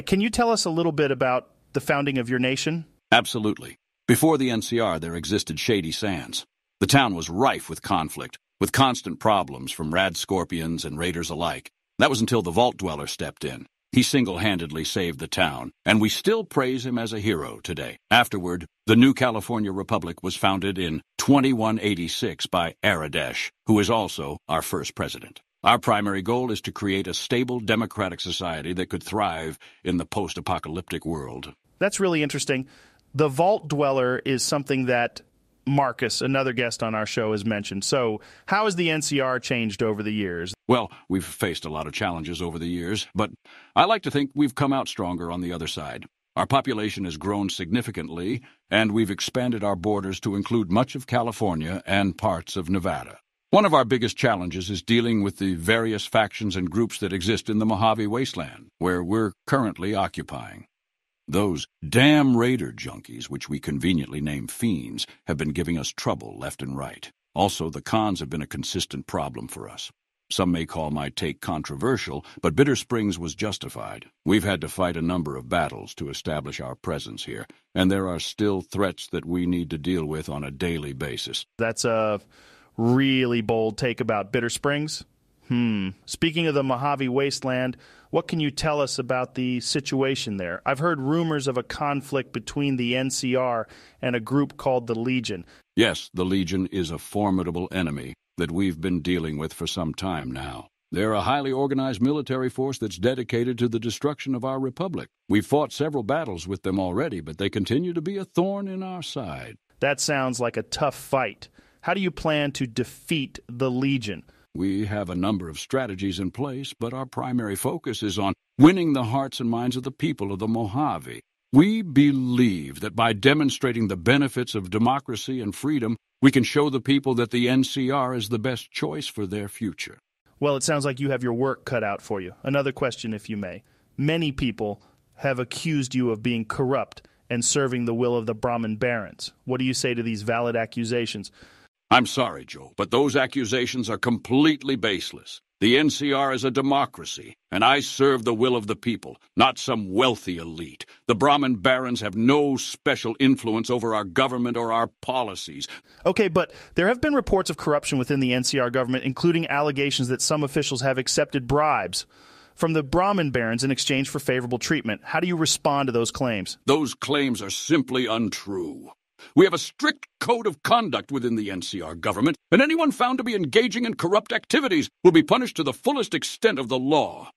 Can you tell us a little bit about the founding of your nation?
Absolutely. Before the NCR, there existed Shady Sands. The town was rife with conflict, with constant problems from rad scorpions and raiders alike. That was until the Vault Dweller stepped in. He single-handedly saved the town, and we still praise him as a hero today. Afterward, the new California Republic was founded in 2186 by Aradesh, who is also our first president. Our primary goal is to create a stable democratic society that could thrive in the post-apocalyptic world.
That's really interesting. The Vault Dweller is something that Marcus, another guest on our show, has mentioned. So how has the NCR changed over the years?
Well, we've faced a lot of challenges over the years, but I like to think we've come out stronger on the other side. Our population has grown significantly, and we've expanded our borders to include much of California and parts of Nevada. One of our biggest challenges is dealing with the various factions and groups that exist in the Mojave Wasteland, where we're currently occupying. Those damn raider junkies, which we conveniently name fiends, have been giving us trouble left and right. Also, the cons have been a consistent problem for us. Some may call my take controversial, but Bitter Springs was justified. We've had to fight a number of battles to establish our presence here, and there are still threats that we need to deal with on a daily basis.
That's a really bold take about Bitter Springs. Speaking of the Mojave Wasteland, what can you tell us about the situation there? I've heard rumors of a conflict between the NCR and a group called the Legion.
Yes, the Legion is a formidable enemy that we've been dealing with for some time now. They're a highly organized military force that's dedicated to the destruction of our republic. We've fought several battles with them already, but they continue to be a thorn in our side.
That sounds like a tough fight. How do you plan to defeat the Legion?
We have a number of strategies in place, but our primary focus is on winning the hearts and minds of the people of the Mojave. We believe that by demonstrating the benefits of democracy and freedom, we can show the people that the NCR is the best choice for their future.
Well, it sounds like you have your work cut out for you. Another question, if you may. Many people have accused you of being corrupt and serving the will of the Brahmin barons. What do you say to these valid accusations?
I'm sorry, Joe, but those accusations are completely baseless. The NCR is a democracy, and I serve the will of the people, not some wealthy elite. The Brahmin barons have no special influence over our government or our policies.
Okay, but there have been reports of corruption within the NCR government, including allegations that some officials have accepted bribes from the Brahmin barons in exchange for favorable treatment. How do you respond to those claims?
Those claims are simply untrue. We have a strict code of conduct within the NCR government, and anyone found to be engaging in corrupt activities will be punished to the fullest extent of the law.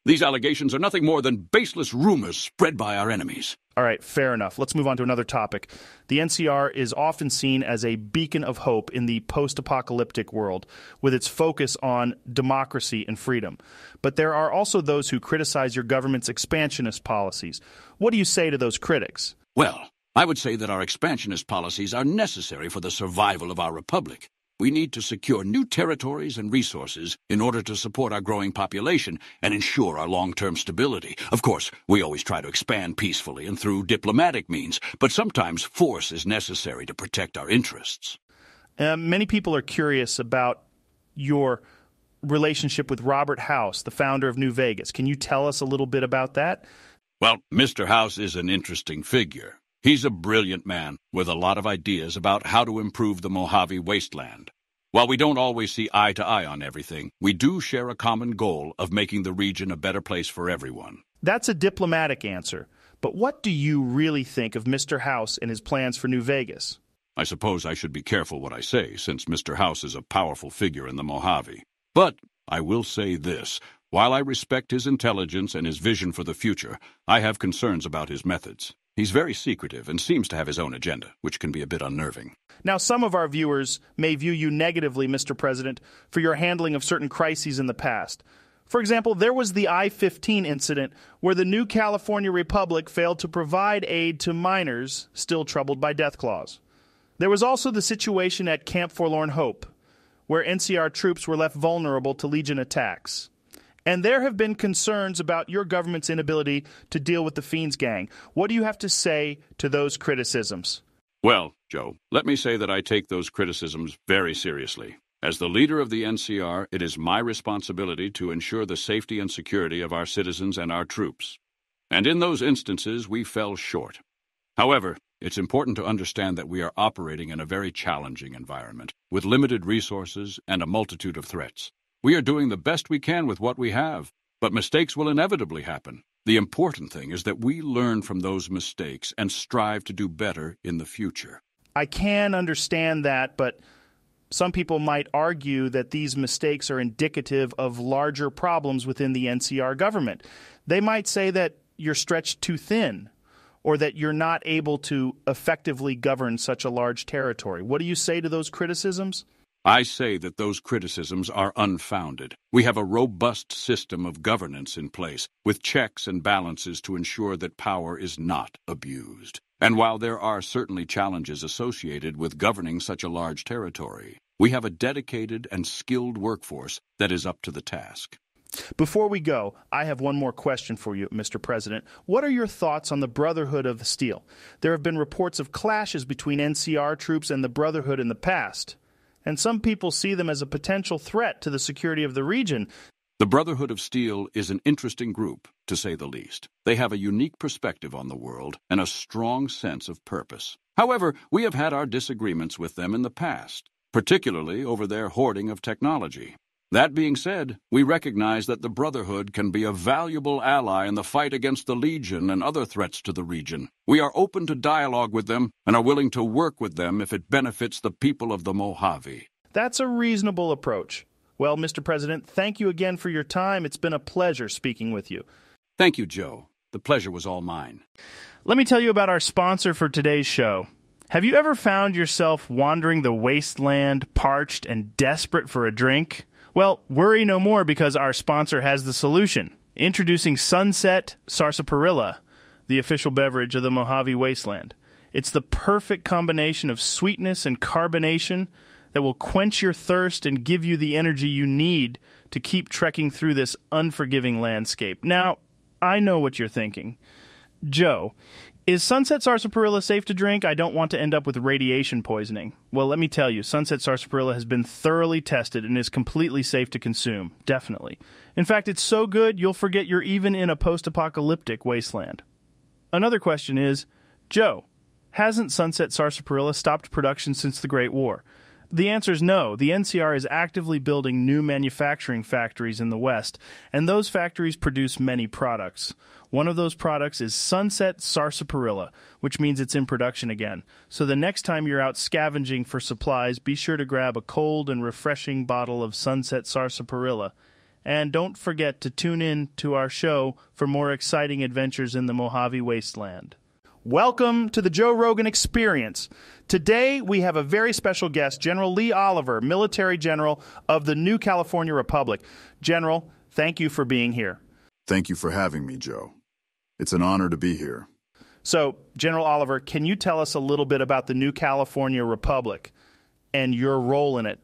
These allegations are nothing more than baseless rumors spread by our enemies.
All right, fair enough. Let's move on to another topic. The NCR is often seen as a beacon of hope in the post-apocalyptic world, with its focus on democracy and freedom. But there are also those who criticize your government's expansionist policies. What do you say to those critics?
Well, I would say that our expansionist policies are necessary for the survival of our republic. We need to secure new territories and resources in order to support our growing population and ensure our long-term stability. Of course, we always try to expand peacefully and through diplomatic means, but sometimes force is necessary to protect our interests.
Many people are curious about your relationship with Robert House, the founder of New Vegas. Can you tell us a little bit about that?
Well, Mr. House is an interesting figure. He's a brilliant man with a lot of ideas about how to improve the Mojave Wasteland. While we don't always see eye to eye on everything, we do share a common goal of making the region a better place for everyone.
That's a diplomatic answer. But what do you really think of Mr. House and his plans for New Vegas?
I suppose I should be careful what I say, since Mr. House is a powerful figure in the Mojave. But I will say this. While I respect his intelligence and his vision for the future, I have concerns about his methods. He's very secretive and seems to have his own agenda, which can be a bit unnerving.
Now, some of our viewers may view you negatively, Mr. President, for your handling of certain crises in the past. For example, there was the I-15 incident where the new California Republic failed to provide aid to miners still troubled by death claws. There was also the situation at Camp Forlorn Hope, where NCR troops were left vulnerable to Legion attacks. And there have been concerns about your government's inability to deal with the Fiends gang. What do you have to say to those criticisms?
Well, Joe, let me say that I take those criticisms very seriously. As the leader of the NCR, it is my responsibility to ensure the safety and security of our citizens and our troops. And in those instances, we fell short. However, it's important to understand that we are operating in a very challenging environment, with limited resources and a multitude of threats. We are doing the best we can with what we have, but mistakes will inevitably happen. The important thing is that we learn from those mistakes and strive to do better in the future.
I can understand that, but some people might argue that these mistakes are indicative of larger problems within the NCR government. They might say that you're stretched too thin, or that you're not able to effectively govern such a large territory. What do you say to those criticisms?
I say that those criticisms are unfounded. We have a robust system of governance in place, with checks and balances to ensure that power is not abused. And while there are certainly challenges associated with governing such a large territory, we have a dedicated and skilled workforce that is up to the task.
Before we go, I have one more question for you, Mr. President. What are your thoughts on the Brotherhood of Steel? There have been reports of clashes between NCR troops and the Brotherhood in the past, and some people see them as a potential threat to the security of the region.
The Brotherhood of Steel is an interesting group, to say the least. They have a unique perspective on the world and a strong sense of purpose. However, we have had our disagreements with them in the past, particularly over their hoarding of technology. That being said, we recognize that the Brotherhood can be a valuable ally in the fight against the Legion and other threats to the region. We are open to dialogue with them and are willing to work with them if it benefits the people of the Mojave.
That's a reasonable approach. Well, Mr. President, thank you again for your time. It's been a pleasure speaking with you.
Thank you, Joe. The pleasure was all mine.
Let me tell you about our sponsor for today's show. Have you ever found yourself wandering the wasteland, parched and desperate for a drink? Well, worry no more, because our sponsor has the solution. Introducing Sunset Sarsaparilla, the official beverage of the Mojave Wasteland. It's the perfect combination of sweetness and carbonation that will quench your thirst and give you the energy you need to keep trekking through this unforgiving landscape. Now, I know what you're thinking. Joe, is Sunset Sarsaparilla safe to drink? I don't want to end up with radiation poisoning. Well, let me tell you, Sunset Sarsaparilla has been thoroughly tested and is completely safe to consume. Definitely. In fact, it's so good, you'll forget you're even in a post-apocalyptic wasteland. Another question is, Joe, hasn't Sunset Sarsaparilla stopped production since the Great War? The answer is no. The NCR is actively building new manufacturing factories in the West, and those factories produce many products. One of those products is Sunset Sarsaparilla, which means it's in production again. So the next time you're out scavenging for supplies, be sure to grab a cold and refreshing bottle of Sunset Sarsaparilla. And don't forget to tune in to our show for more exciting adventures in the Mojave Wasteland. Welcome to the Joe Rogan Experience. Today, we have a very special guest, General Lee Oliver, Military General of the New California Republic. General, thank you for being here.
Thank you for having me, Joe. It's an honor to be here.
So, General Oliver, can you tell us a little bit about the New California Republic and your role in it?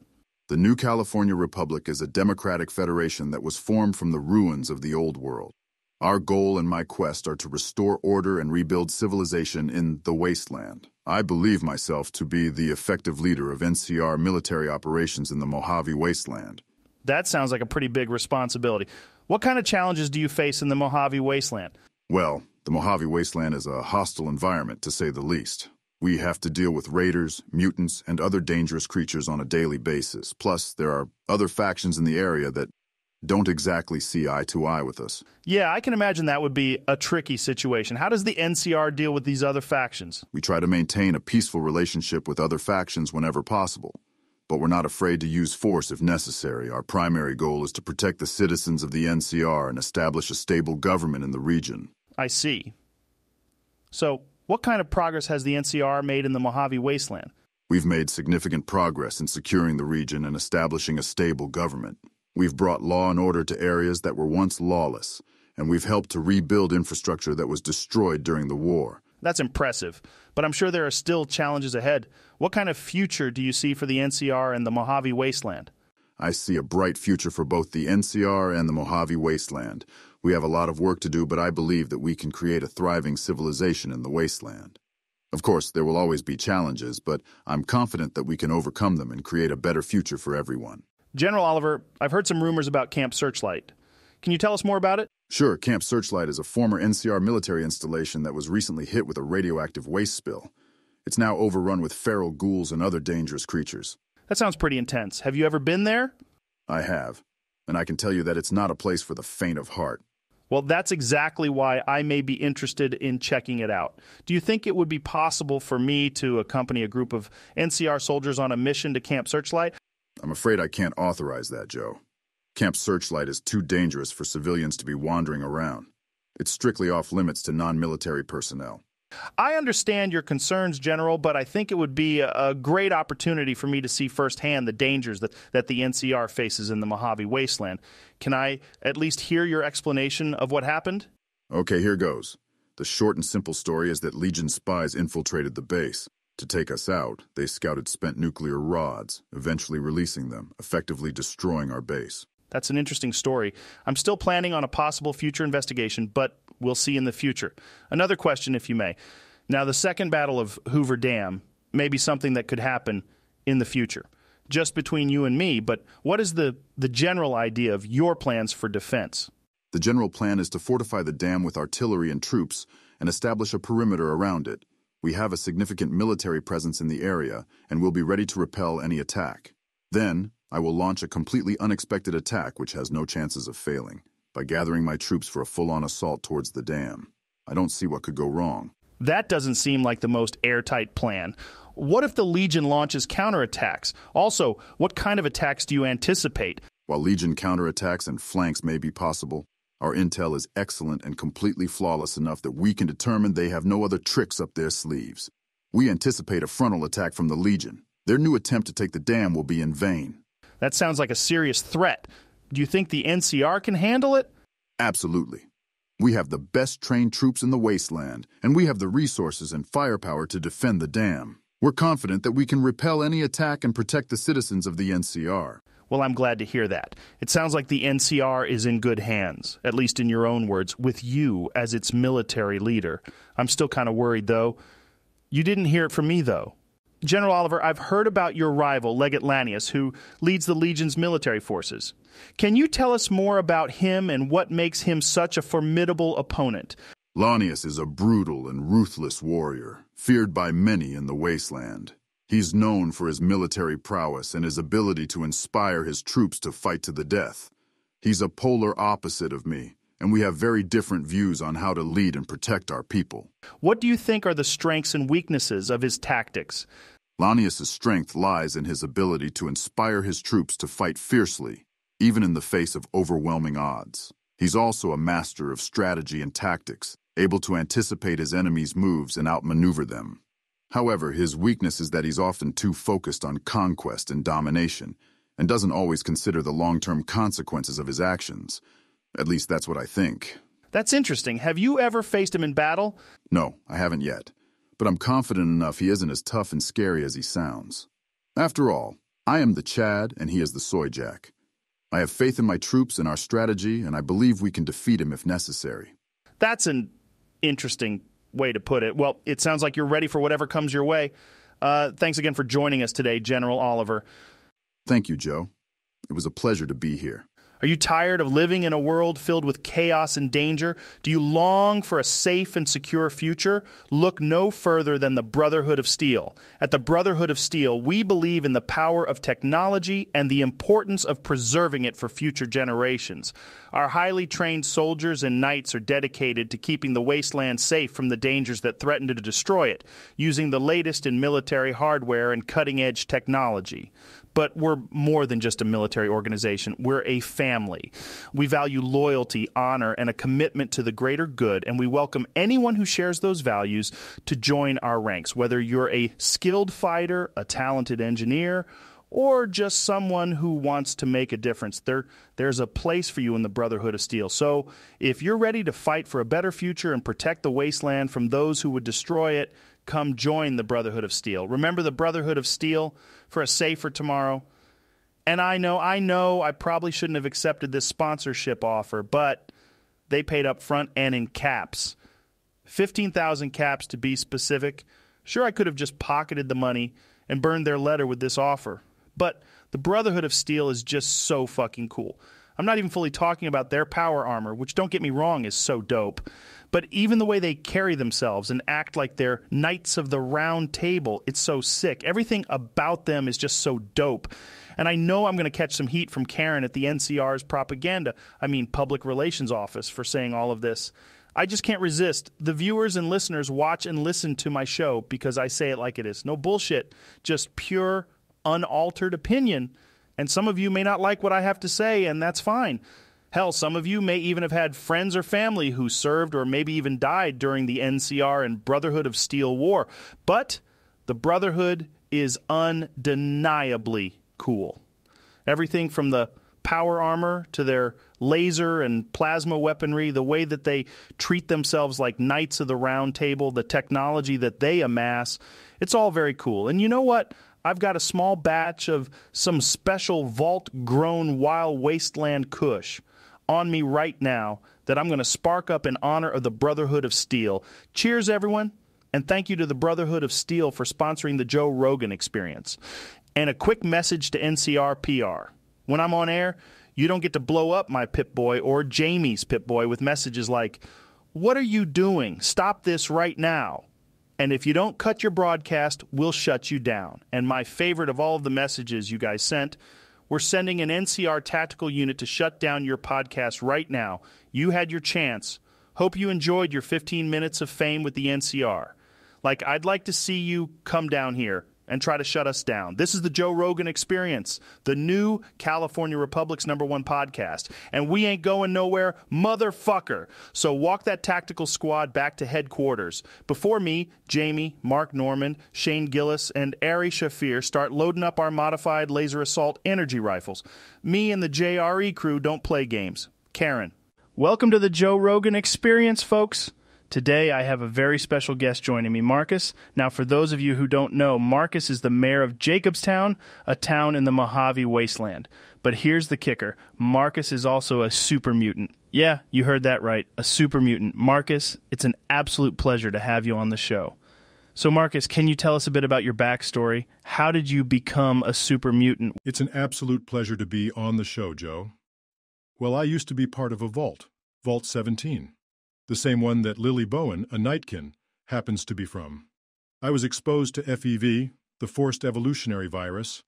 The New California Republic is a democratic federation that was formed from the ruins of the old world. Our goal and my quest are to restore order and rebuild civilization in the wasteland. I believe myself to be the effective leader of NCR military operations in the Mojave Wasteland.
That sounds like a pretty big responsibility. What kind of challenges do you face in the Mojave Wasteland?
Well, the Mojave Wasteland is a hostile environment, to say the least. We have to deal with raiders, mutants, and other dangerous creatures on a daily basis. Plus, there are other factions in the area that don't exactly see eye to eye with us.
Yeah, I can imagine that would be a tricky situation. How does the NCR deal with these other factions?
We try to maintain a peaceful relationship with other factions whenever possible, but we're not afraid to use force if necessary. Our primary goal is to protect the citizens of the NCR and establish a stable government in the region.
I see. So, what kind of progress has the NCR made in the Mojave Wasteland?
We've made significant progress in securing the region and establishing a stable government. We've brought law and order to areas that were once lawless, and we've helped to rebuild infrastructure that was destroyed during the war.
That's impressive, but I'm sure there are still challenges ahead. What kind of future do you see for the NCR and the Mojave Wasteland?
I see a bright future for both the NCR and the Mojave Wasteland. We have a lot of work to do, but I believe that we can create a thriving civilization in the wasteland. Of course, there will always be challenges, but I'm confident that we can overcome them and create a better future for everyone.
General Oliver, I've heard some rumors about Camp Searchlight. Can you tell us more about it?
Sure, Camp Searchlight is a former NCR military installation that was recently hit with a radioactive waste spill. It's now overrun with feral ghouls and other dangerous creatures.
That sounds pretty intense. Have you ever been there?
I have, and I can tell you that it's not a place for the faint of heart.
Well, that's exactly why I may be interested in checking it out. Do you think it would be possible for me to accompany a group of NCR soldiers on a mission to Camp Searchlight?
I'm afraid I can't authorize that, Joe. Camp Searchlight is too dangerous for civilians to be wandering around. It's strictly off-limits to non-military personnel.
I understand your concerns, General, but I think it would be a great opportunity for me to see firsthand the dangers that the NCR faces in the Mojave Wasteland. Can I at least hear your explanation of what happened?
Okay, here goes. The short and simple story is that Legion spies infiltrated the base. To take us out, they scouted spent nuclear rods, eventually releasing them, effectively destroying our base.
That's an interesting story. I'm still planning on a possible future investigation, but we'll see in the future. Another question, if you may. Now, the second battle of Hoover Dam may be something that could happen in the future, just between you and me, but what is the general idea of your plans for defense?
The general plan is to fortify the dam with artillery and troops and establish a perimeter around it. We have a significant military presence in the area and will be ready to repel any attack. Then, I will launch a completely unexpected attack which has no chances of failing, by gathering my troops for a full-on assault towards the dam. I don't see what could go wrong.
That doesn't seem like the most airtight plan. What if the Legion launches counterattacks? Also, what kind of attacks do you anticipate?
While Legion counterattacks and flanks may be possible, our intel is excellent and completely flawless enough that we can determine they have no other tricks up their sleeves. We anticipate a frontal attack from the Legion. Their new attempt to take the dam will be in vain.
That sounds like a serious threat. Do you think the NCR can handle it?
Absolutely. We have the best trained troops in the wasteland, and we have the resources and firepower to defend the dam. We're confident that we can repel any attack and protect the citizens of the NCR.
Well, I'm glad to hear that. It sounds like the NCR is in good hands, at least in your own words, with you as its military leader. I'm still kind of worried, though. You didn't hear it from me, though. General Oliver, I've heard about your rival, Legate Lanius, who leads the Legion's military forces. Can you tell us more about him and what makes him such a formidable opponent?
Lanius is a brutal and ruthless warrior, feared by many in the wasteland. He's known for his military prowess and his ability to inspire his troops to fight to the death. He's a polar opposite of me, and we have very different views on how to lead and protect our people.
What do you think are the strengths and weaknesses of his tactics?
Lanius' strength lies in his ability to inspire his troops to fight fiercely, even in the face of overwhelming odds. He's also a master of strategy and tactics, able to anticipate his enemies' moves and outmaneuver them. However, his weakness is that he's often too focused on conquest and domination, and doesn't always consider the long-term consequences of his actions. At least that's what I think.
That's interesting. Have you ever faced him in battle?
No, I haven't yet. But I'm confident enough he isn't as tough and scary as he sounds. After all, I am the Chad and he is the Soy Jack. I have faith in my troops and our strategy, and I believe we can defeat him if necessary.
That's an interesting way to put it. Well, it sounds like you're ready for whatever comes your way. Thanks again for joining us today, General Oliver.
Thank you, Joe. It was a pleasure to be here.
Are you tired of living in a world filled with chaos and danger? Do you long for a safe and secure future? Look no further than the Brotherhood of Steel. At the Brotherhood of Steel, we believe in the power of technology and the importance of preserving it for future generations. Our highly trained soldiers and knights are dedicated to keeping the wasteland safe from the dangers that threaten to destroy it, using the latest in military hardware and cutting-edge technology. But we're more than just a military organization. We're a family. We value loyalty, honor, and a commitment to the greater good, and we welcome anyone who shares those values to join our ranks, whether you're a skilled fighter, a talented engineer, or just someone who wants to make a difference. There's a place for you in the Brotherhood of Steel. So if you're ready to fight for a better future and protect the wasteland from those who would destroy it, come join the Brotherhood of Steel. Remember the Brotherhood of Steel for a safer tomorrow? And I know I probably shouldn't have accepted this sponsorship offer, but they paid up front and in caps. 15,000 caps to be specific. Sure, I could have just pocketed the money and burned their letter with this offer. But the Brotherhood of Steel is just so fucking cool. I'm not even fully talking about their power armor, which, don't get me wrong, is so dope. But even the way they carry themselves and act like they're Knights of the Round Table, it's so sick. Everything about them is just so dope. And I know I'm going to catch some heat from Karen at the NCR's public relations office, for saying all of this. I just can't resist. The viewers and listeners watch and listen to my show because I say it like it is. No bullshit, just pure, unaltered opinion. And some of you may not like what I have to say, and that's fine. Hell, some of you may even have had friends or family who served or maybe even died during the NCR and Brotherhood of Steel war. But the Brotherhood is undeniably cool. Everything from the power armor to their laser and plasma weaponry, the way that they treat themselves like Knights of the Round Table, the technology that they amass, it's all very cool. And you know what? I've got a small batch of some special vault-grown wild wasteland kush on me right now that I'm going to spark up in honor of the Brotherhood of Steel. Cheers, everyone, and thank you to the Brotherhood of Steel for sponsoring the Joe Rogan Experience. And a quick message to NCR PR. When I'm on air, you don't get to blow up my Pip-Boy or Jamie's Pip-Boy with messages like, "What are you doing? Stop this right now." And if you don't cut your broadcast, we'll shut you down. And my favorite of all of the messages you guys sent, we're sending an NCR tactical unit to shut down your podcast right now. You had your chance. Hope you enjoyed your 15 minutes of fame with the NCR. Like, I'd like to see you come down here and try to shut us down. This is the Joe Rogan Experience, the new California Republic's #1 podcast. And we ain't going nowhere, motherfucker. So walk that tactical squad back to headquarters. Before me, Jamie, Mark Norman, Shane Gillis, and Ari Shafir start loading up our modified laser assault energy rifles. Me and the JRE crew don't play games. Karen. Welcome to the Joe Rogan Experience, folks. Today, I have a very special guest joining me, Marcus. Now, for those of you who don't know, Marcus is the mayor of Jacobstown, a town in the Mojave Wasteland. But here's the kicker. Marcus is also a super mutant. Yeah, you heard that right, a super mutant. Marcus, it's an absolute pleasure to have you on the show. So, Marcus, can you tell us a bit about your backstory? How did you become a super mutant?
It's an absolute pleasure to be on the show, Joe. Well, I used to be part of a vault, Vault 17. The same one that Lily Bowen, a Nightkin, happens to be from. I was exposed to FEV, the forced evolutionary virus,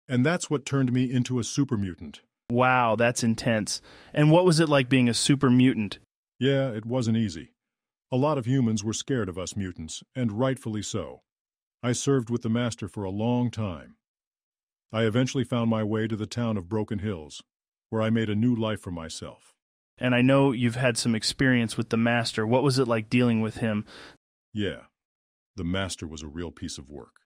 and that's what turned me into a super mutant.
Wow, that's intense. And what was it like being a super mutant?
Yeah, it wasn't easy. A lot of humans were scared of us mutants, and rightfully so. I served with the Master for a long time. I eventually found my way to the town of Broken Hills, where I made a new life for myself.
And I know you've had some experience with the Master. What was it like dealing with him?
Yeah, the Master was a real piece of work.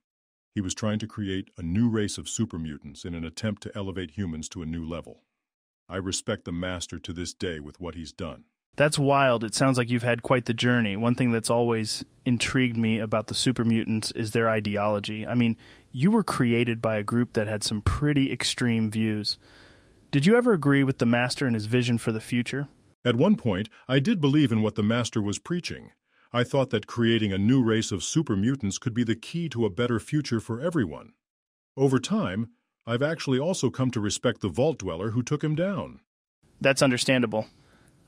He was trying to create a new race of super mutants in an attempt to elevate humans to a new level. I respect the Master to this day with what he's done.
That's wild. It sounds like you've had quite the journey. One thing that's always intrigued me about the super mutants is their ideology. I mean, you were created by a group that had some pretty extreme views. Did you ever agree with the Master and his vision for the future?
At one point, I did believe in what the Master was preaching. I thought that creating a new race of super mutants could be the key to a better future for everyone. Over time, I've actually also come to respect the Vault Dweller who took him down.
That's understandable.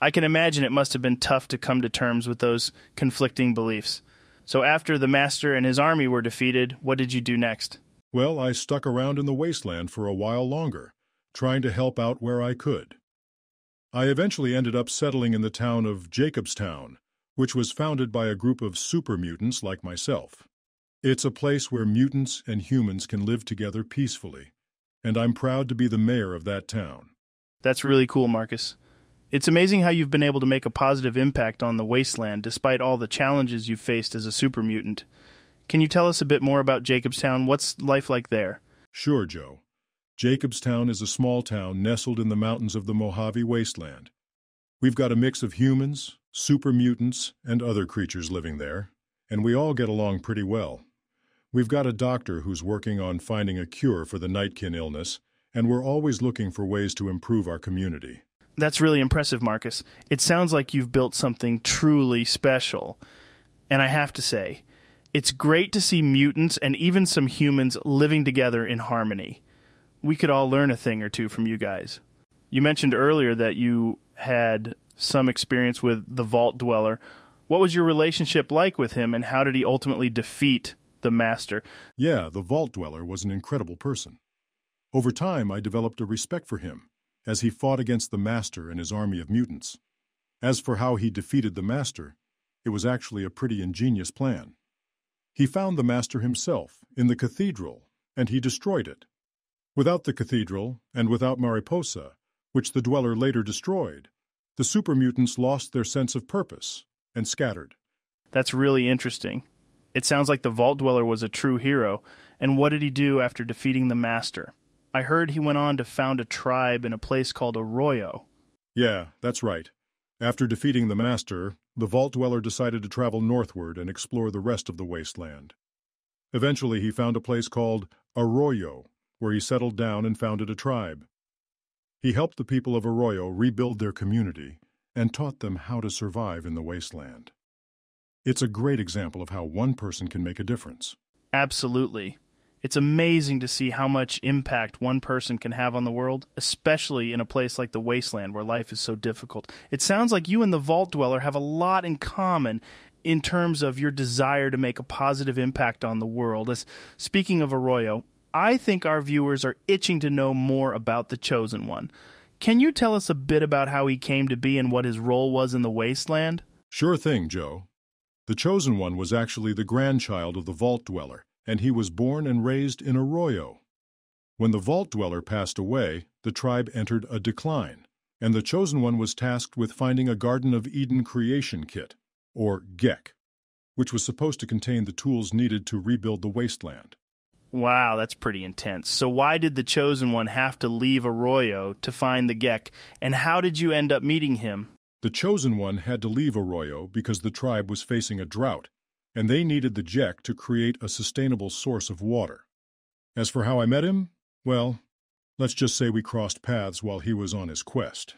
I can imagine it must have been tough to come to terms with those conflicting beliefs. So after the Master and his army were defeated, what did you do next?
Well, I stuck around in the wasteland for a while longer, trying to help out where I could. I eventually ended up settling in the town of Jacobstown, which was founded by a group of super mutants like myself. It's a place where mutants and humans can live together peacefully, and I'm proud to be the mayor of that town.
That's really cool, Marcus. It's amazing how you've been able to make a positive impact on the wasteland despite all the challenges you've faced as a super mutant. Can you tell us a bit more about Jacobstown? What's life like there?
Sure, Joe. Jacobstown is a small town nestled in the mountains of the Mojave Wasteland. We've got a mix of humans, super mutants, and other creatures living there, and we all get along pretty well. We've got a doctor who's working on finding a cure for the nightkin illness, and we're always looking for ways to improve our community.
That's really impressive, Marcus. It sounds like you've built something truly special. And I have to say, it's great to see mutants and even some humans living together in harmony. We could all learn a thing or two from you guys. You mentioned earlier that you had some experience with the Vault Dweller. What was your relationship like with him, and how did he ultimately defeat the Master?
Yeah, the Vault Dweller was an incredible person. Over time, I developed a respect for him, as he fought against the Master and his army of mutants. As for how he defeated the Master, it was actually a pretty ingenious plan. He found the Master himself in the cathedral, and he destroyed it. Without the cathedral, and without Mariposa, which the Dweller later destroyed, the super mutants lost their sense of purpose and scattered.
That's really interesting. It sounds like the Vault Dweller was a true hero. And what did he do after defeating the Master? I heard he went on to found a tribe in a place called Arroyo.
Yeah, that's right. After defeating the Master, the Vault Dweller decided to travel northward and explore the rest of the wasteland. Eventually, he found a place called Arroyo, where he settled down and founded a tribe. He helped the people of Arroyo rebuild their community and taught them how to survive in the wasteland. It's a great example of how one person can make a difference.
Absolutely. It's amazing to see how much impact one person can have on the world, especially in a place like the wasteland where life is so difficult. It sounds like you and the Vault Dweller have a lot in common in terms of your desire to make a positive impact on the world. Speaking of Arroyo, I think our viewers are itching to know more about the Chosen One. Can you tell us a bit about how he came to be and what his role was in the wasteland?
Sure thing, Joe. The Chosen One was actually the grandchild of the Vault Dweller, and he was born and raised in Arroyo. When the Vault Dweller passed away, the tribe entered a decline, and the Chosen One was tasked with finding a Garden of Eden creation kit, or GEC, which was supposed to contain the tools needed to rebuild the wasteland.
Wow, that's pretty intense. So why did the Chosen One have to leave Arroyo to find the GEC, and how did you end up meeting him?
The Chosen One had to leave Arroyo because the tribe was facing a drought, and they needed the GEC to create a sustainable source of water. As for how I met him, well, let's just say we crossed paths while he was on his quest.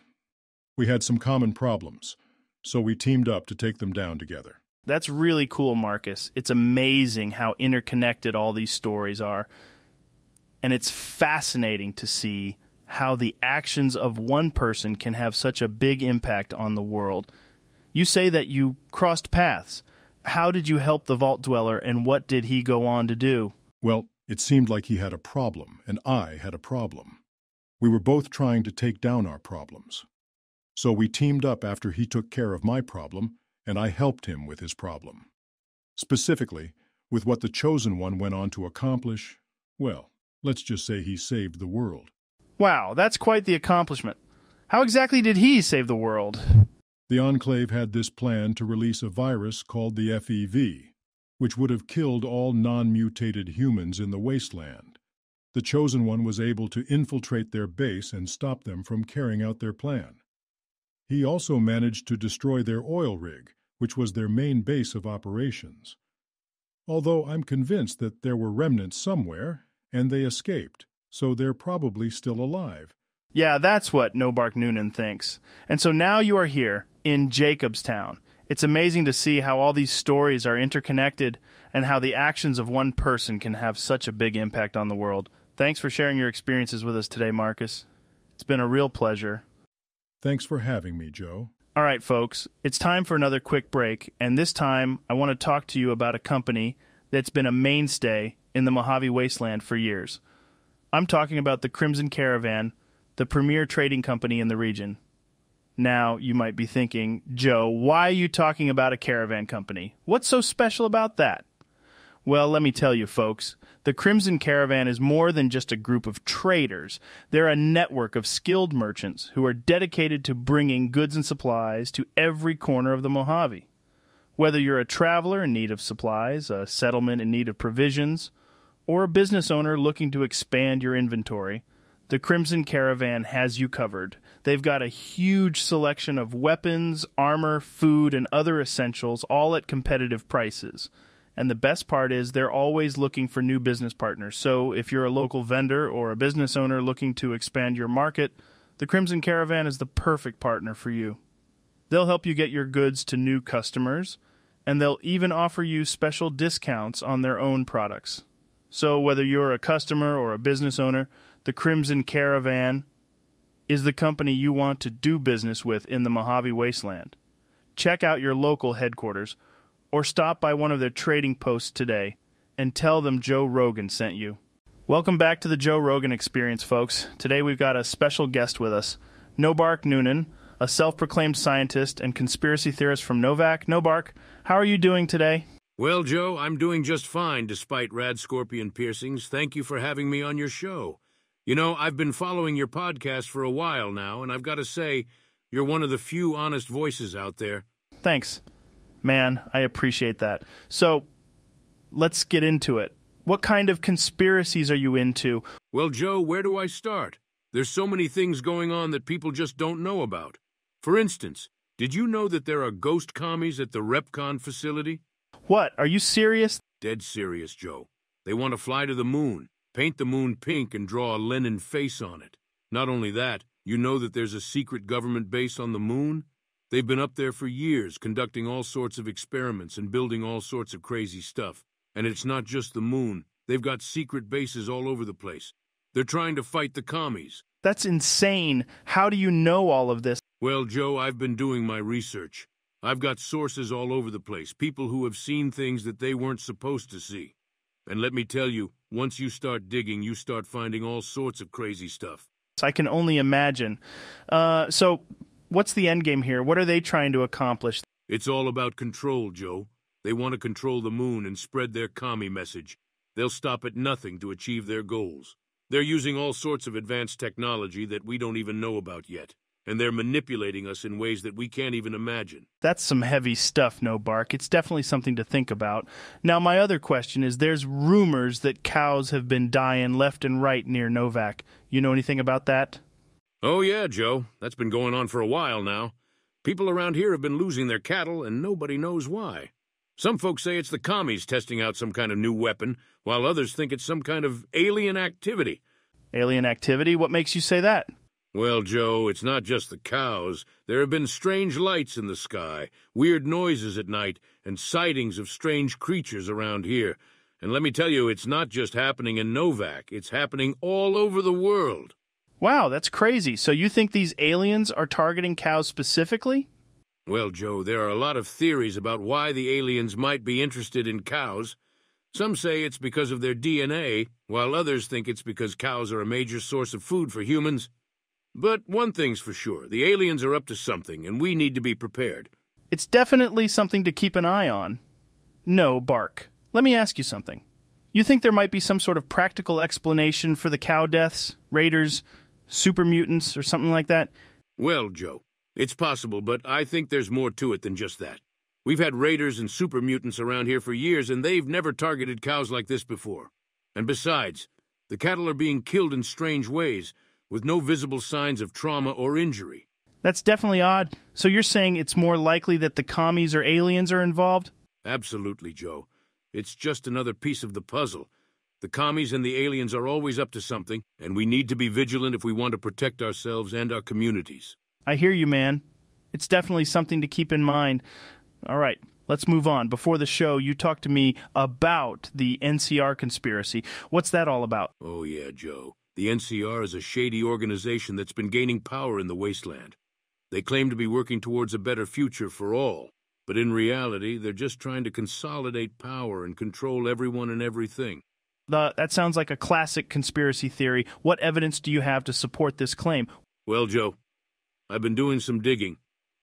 We had some common problems, so we teamed up to take them down together.
That's really cool, Marcus. It's amazing how interconnected all these stories are. And it's fascinating to see how the actions of one person can have such a big impact on the world. You say that you crossed paths. How did you help the Vault Dweller, and what did he go on to do?
Well, it seemed like he had a problem, and I had a problem. We were both trying to take down our problems. So we teamed up after he took care of my problem, and I helped him with his problem. Specifically, with what the Chosen One went on to accomplish, well, let's just say he saved the world.
Wow, that's quite the accomplishment. How exactly did he save the world?
The Enclave had this plan to release a virus called the FEV, which would have killed all non-mutated humans in the wasteland. The Chosen One was able to infiltrate their base and stop them from carrying out their plan. He also managed to destroy their oil rig, which was their main base of operations. Although I'm convinced that there were remnants somewhere, and they escaped, so they're probably still alive.
Yeah, that's what Nobark Noonan thinks. And so now you are here, in Jacobstown. It's amazing to see how all these stories are interconnected and how the actions of one person can have such a big impact on the world. Thanks for sharing your experiences with us today, Marcus. It's been a real pleasure.
Thanks for having me, Joe.
All right, folks, it's time for another quick break, and this time I want to talk to you about a company that's been a mainstay in the Mojave Wasteland for years. I'm talking about the Crimson Caravan, the premier trading company in the region. Now, you might be thinking, Joe, why are you talking about a caravan company? What's so special about that? Well, let me tell you, folks, the Crimson Caravan is more than just a group of traders. They're a network of skilled merchants who are dedicated to bringing goods and supplies to every corner of the Mojave. Whether you're a traveler in need of supplies, a settlement in need of provisions, or a business owner looking to expand your inventory, the Crimson Caravan has you covered. They've got a huge selection of weapons, armor, food, and other essentials, all at competitive prices. And the best part is they're always looking for new business partners. So if you're a local vendor or a business owner looking to expand your market, the Crimson Caravan is the perfect partner for you. They'll help you get your goods to new customers, and they'll even offer you special discounts on their own products. So whether you're a customer or a business owner, the Crimson Caravan is the company you want to do business with in the Mojave Wasteland. Check out your local headquarters or stop by one of their trading posts today and tell them Joe Rogan sent you. Welcome back to the Joe Rogan Experience, folks. Today we've got a special guest with us, Nobark Noonan, a self-proclaimed scientist and conspiracy theorist from Novac. Nobark, how are you doing today?
Well, Joe, I'm doing just fine despite rad scorpion piercings. Thank you for having me on your show. You know, I've been following your podcast for a while now, and I've got to say, you're one of the few honest voices out there.
Thanks. Man, I appreciate that. So, let's get into it. What kind of conspiracies are you into?
Well, Joe, where do I start? There's so many things going on that people just don't know about. For instance, did you know that there are ghost commies at the RepCon facility?
What? Are you serious?
Dead serious, Joe. They want to fly to the moon, paint the moon pink, and draw a Lenin face on it. Not only that, you know that there's a secret government base on the moon? They've been up there for years, conducting all sorts of experiments and building all sorts of crazy stuff. And it's not just the moon. They've got secret bases all over the place. They're trying to fight the commies.
That's insane. How do you know all of this?
Well, Joe, I've been doing my research. I've got sources all over the place, people who have seen things that they weren't supposed to see. And let me tell you, once you start digging, you start finding all sorts of crazy stuff.
I can only imagine. So, what's the end game here? What are they trying to accomplish?
It's all about control, Joe. They want to control the moon and spread their commie message. They'll stop at nothing to achieve their goals. They're using all sorts of advanced technology that we don't even know about yet. And they're manipulating us in ways that we can't even imagine.
That's some heavy stuff, Nobark. It's definitely something to think about. Now, my other question is, there's rumors that cows have been dying left and right near Novac. You know anything about that?
Oh yeah, Joe. That's been going on for a while now. People around here have been losing their cattle, and nobody knows why. Some folks say it's the commies testing out some kind of new weapon, while others think it's some kind of alien activity.
Alien activity? What makes you say that?
Well, Joe, it's not just the cows. There have been strange lights in the sky, weird noises at night, and sightings of strange creatures around here. And let me tell you, it's not just happening in Novac. It's happening all over the world.
Wow, that's crazy. So you think these aliens are targeting cows specifically?
Well, Joe, there are a lot of theories about why the aliens might be interested in cows. Some say it's because of their DNA, while others think it's because cows are a major source of food for humans. But one thing's for sure, the aliens are up to something, and we need to be prepared.
It's definitely something to keep an eye on. No, Bark. Let me ask you something. You think there might be some sort of practical explanation for the cow deaths, raiders, super mutants, or something like that?
Well, Joe, it's possible, but I think there's more to it than just that. We've had raiders and super mutants around here for years, and they've never targeted cows like this before. And besides, the cattle are being killed in strange ways, with no visible signs of trauma or injury.
That's definitely odd. So you're saying it's more likely that the commies or aliens are involved?
Absolutely, Joe. It's just another piece of the puzzle. The commies and the aliens are always up to something, and we need to be vigilant if we want to protect ourselves and our communities.
I hear you, man. It's definitely something to keep in mind. All right, let's move on. Before the show, you talked to me about the NCR conspiracy. What's that all about?
Oh, yeah, Joe. The NCR is a shady organization that's been gaining power in the wasteland. They claim to be working towards a better future for all, but in reality, they're just trying to consolidate power and control everyone and everything.
That sounds like a classic conspiracy theory. What evidence do you have to support this claim?
Well, Joe, I've been doing some digging,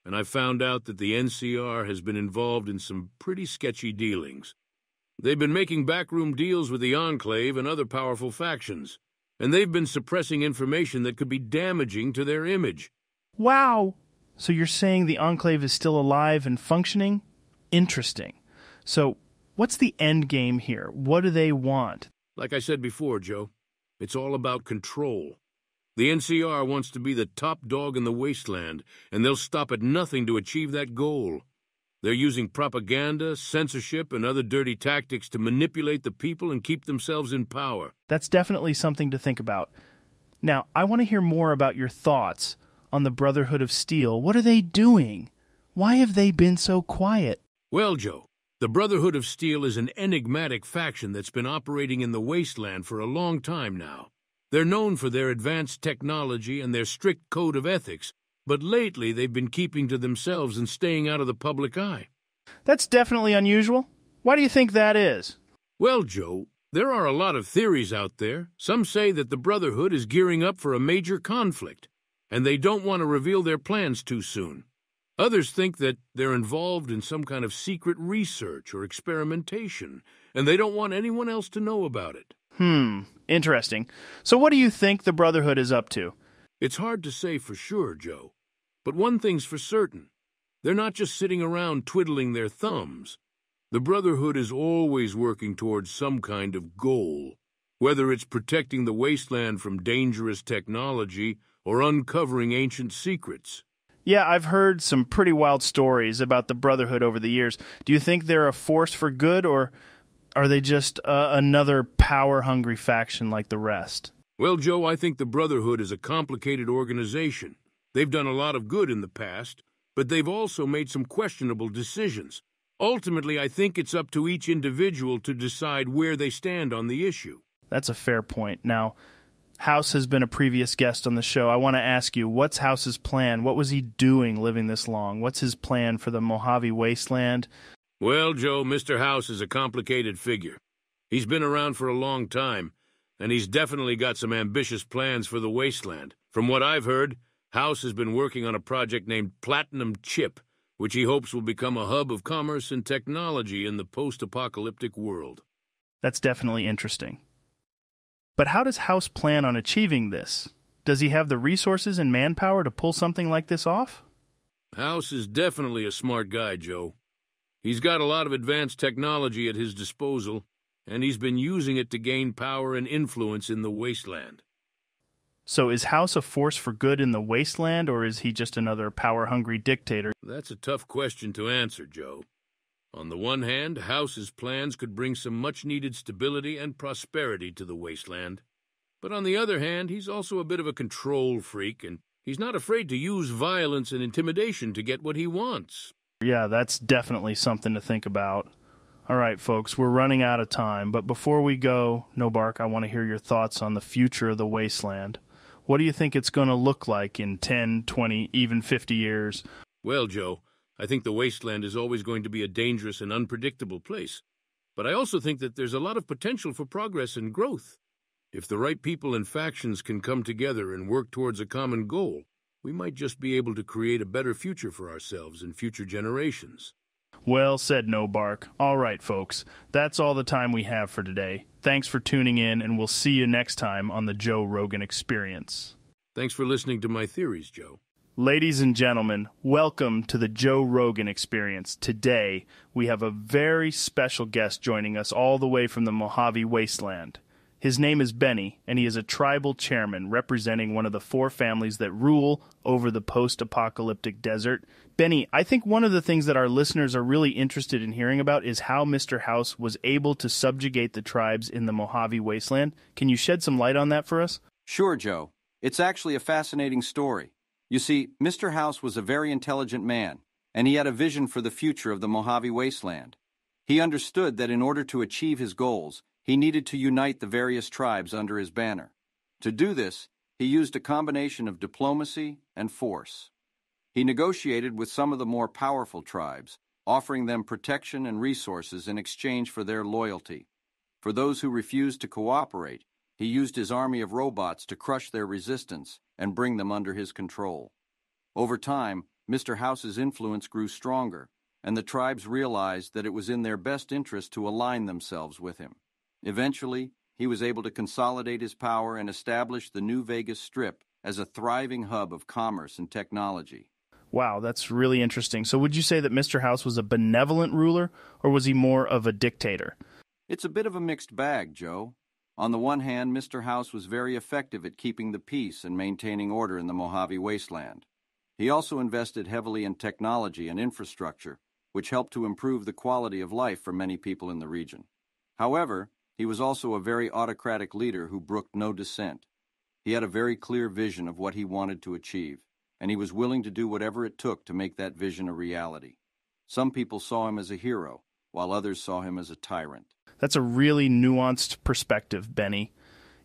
and I found out that the NCR has been involved in some pretty sketchy dealings. They've been making backroom deals with the Enclave and other powerful factions. And they've been suppressing information that could be damaging to their image.
Wow! So you're saying the Enclave is still alive and functioning? Interesting. So, what's the end game here? What do they want?
Like I said before, Joe, it's all about control. The NCR wants to be the top dog in the wasteland, and they'll stop at nothing to achieve that goal. They're using propaganda, censorship, and other dirty tactics to manipulate the people and keep themselves in power.
That's definitely something to think about. Now, I want to hear more about your thoughts on the Brotherhood of Steel. What are they doing? Why have they been so quiet?
Well, Joe, the Brotherhood of Steel is an enigmatic faction that's been operating in the wasteland for a long time now. They're known for their advanced technology and their strict code of ethics, but lately they've been keeping to themselves and staying out of the public eye.
That's definitely unusual. Why do you think that is?
Well, Joe, there are a lot of theories out there. Some say that the Brotherhood is gearing up for a major conflict, and they don't want to reveal their plans too soon. Others think that they're involved in some kind of secret research or experimentation, and they don't want anyone else to know about it.
Interesting. So what do you think the Brotherhood is up to?
It's hard to say for sure, Joe. But one thing's for certain. They're not just sitting around twiddling their thumbs. The Brotherhood is always working towards some kind of goal, whether it's protecting the wasteland from dangerous technology or uncovering ancient secrets.
Yeah, I've heard some pretty wild stories about the Brotherhood over the years. Do you think they're a force for good, or are they just another power-hungry faction like the rest?
Well, Joe, I think the Brotherhood is a complicated organization. They've done a lot of good in the past, but they've also made some questionable decisions. Ultimately, I think it's up to each individual to decide where they stand on the issue.
That's a fair point. Now, House has been a previous guest on the show. I want to ask you, what's House's plan? What was he doing living this long? What's his plan for the Mojave Wasteland?
Well, Joe, Mr. House is a complicated figure. He's been around for a long time, and he's definitely got some ambitious plans for the wasteland. From what I've heard, House has been working on a project named Platinum Chip, which he hopes will become a hub of commerce and technology in the post-apocalyptic world.
That's definitely interesting. But how does House plan on achieving this? Does he have the resources and manpower to pull something like this off?
House is definitely a smart guy, Joe. He's got a lot of advanced technology at his disposal, and he's been using it to gain power and influence in the wasteland.
So is House a force for good in the wasteland, or is he just another power-hungry dictator?
That's a tough question to answer, Joe. On the one hand, House's plans could bring some much-needed stability and prosperity to the wasteland. But on the other hand, he's also a bit of a control freak, and he's not afraid to use violence and intimidation to get what he wants.
Yeah, that's definitely something to think about. All right, folks, we're running out of time, but before we go, Nobark, I want to hear your thoughts on the future of the wasteland. What do you think it's going to look like in 10, 20, even 50 years?
Well, Joe, I think the wasteland is always going to be a dangerous and unpredictable place. But I also think that there's a lot of potential for progress and growth. If the right people and factions can come together and work towards a common goal, we might just be able to create a better future for ourselves and future generations.
Well said, Nobark. All right, folks, that's all the time we have for today. Thanks for tuning in, and we'll see you next time on the Joe Rogan Experience.
Thanks for listening to my theories, Joe.
Ladies and gentlemen, welcome to the Joe Rogan Experience. Today, we have a very special guest joining us all the way from the Mojave Wasteland. His name is Benny, and he is a tribal chairman representing one of the 4 families that rule over the post-apocalyptic desert. Benny, I think one of the things that our listeners are really interested in hearing about is how Mr. House was able to subjugate the tribes in the Mojave Wasteland. Can you shed some light on that for us?
Sure, Joe. It's actually a fascinating story. You see, Mr. House was a very intelligent man, and he had a vision for the future of the Mojave Wasteland. He understood that in order to achieve his goals, he needed to unite the various tribes under his banner. To do this, he used a combination of diplomacy and force. He negotiated with some of the more powerful tribes, offering them protection and resources in exchange for their loyalty. For those who refused to cooperate, he used his army of robots to crush their resistance and bring them under his control. Over time, Mr. House's influence grew stronger, and the tribes realized that it was in their best interest to align themselves with him. Eventually, he was able to consolidate his power and establish the New Vegas Strip as a thriving hub of commerce and technology.
Wow, that's really interesting. So would you say that Mr. House was a benevolent ruler, or was he more of a dictator?
It's a bit of a mixed bag, Joe. On the one hand, Mr. House was very effective at keeping the peace and maintaining order in the Mojave Wasteland. He also invested heavily in technology and infrastructure, which helped to improve the quality of life for many people in the region. However, he was also a very autocratic leader who brooked no dissent. He had a very clear vision of what he wanted to achieve, and he was willing to do whatever it took to make that vision a reality. Some people saw him as a hero, while others saw him as a tyrant.
That's a really nuanced perspective, Benny.